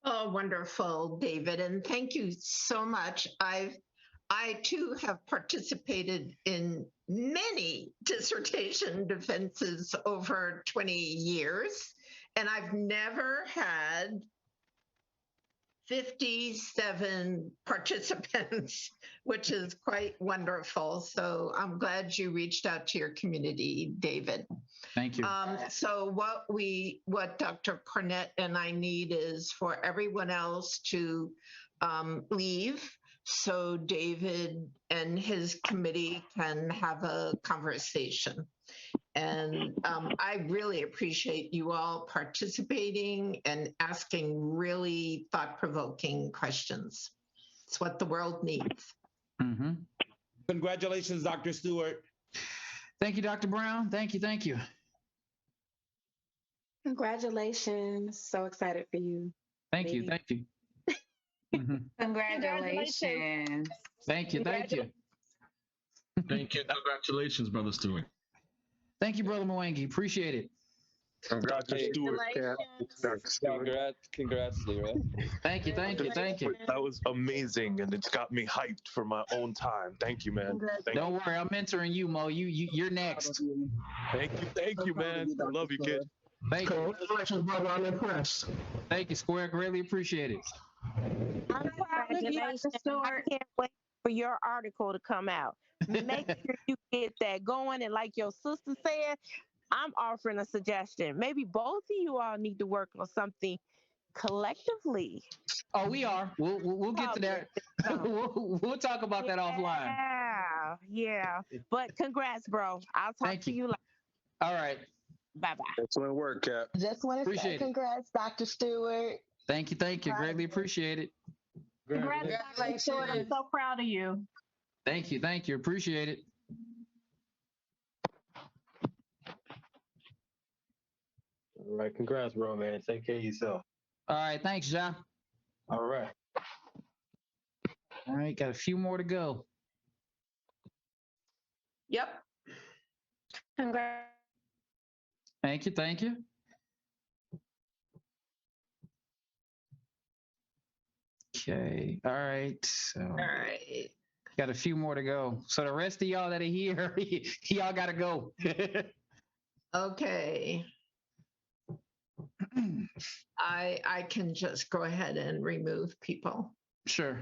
A: Oh, wonderful, David. And thank you so much. I too have participated in many dissertation defenses over 20 years, and I've never had 57 participants, which is quite wonderful. So I'm glad you reached out to your community, David.
B: Thank you.
A: So what Dr. Cornett and I need is for everyone else to leave so David and his committee can have a conversation. And I really appreciate you all participating and asking really thought-provoking questions. It's what the world needs.
B: Mm-hmm.
J: Congratulations, Dr. Stewart.
B: Thank you, Dr. Brown. Thank you. Thank you.
I: Congratulations. So excited for you.
B: Thank you. Thank you. Mm-hmm.
C: Congratulations.
B: Thank you. Thank you.
M: Thank you. Congratulations, Brother Stewart.
B: Thank you, Brother Mwangi. Appreciate it.
M: Congrats, Stewart.
N: Congrats, Leroy.
B: Thank you. Thank you. Thank you.
M: That was amazing, and it's got me hyped for my own time. Thank you, man.
B: Don't worry, I'm mentoring you, Mo. You're next.
M: Thank you, man. I love you, kid.
B: Thank you.
N: Congratulations, brother. I'm impressed.
B: Thank you, Square. Greatly appreciate it.
I: I'm proud of you, Dr. Stewart. I can't wait for your article to come out. Make sure you get that going. And like your sister said, I'm offering a suggestion. Maybe both of you all need to work on something collectively.
B: Oh, we are. We'll get to that. we'll talk about that offline.
I: Yeah. But congrats, bro. I'll talk to you later.
B: All right.
I: Bye-bye.
M: Excellent work, Cap.
L: Just want to say congrats, Dr. Stewart.
B: Thank you. Thank you. Greatly appreciate it.
C: Congrats, Dr. Stewart. I'm so proud of you.
B: Thank you. Thank you. Appreciate it.
N: All right. Congrats, bro, man. Take care of yourself.
B: All right. Thanks, John.
N: All right.
B: All right. Got a few more to go.
A: Yep.
I: Congrats.
B: Thank you. Thank you. Okay. All right. So, all
A: right.
B: Got a few more to go. So the rest of y'all that are here, y'all got to go.
A: Okay. I can just go ahead and remove people.
B: Sure.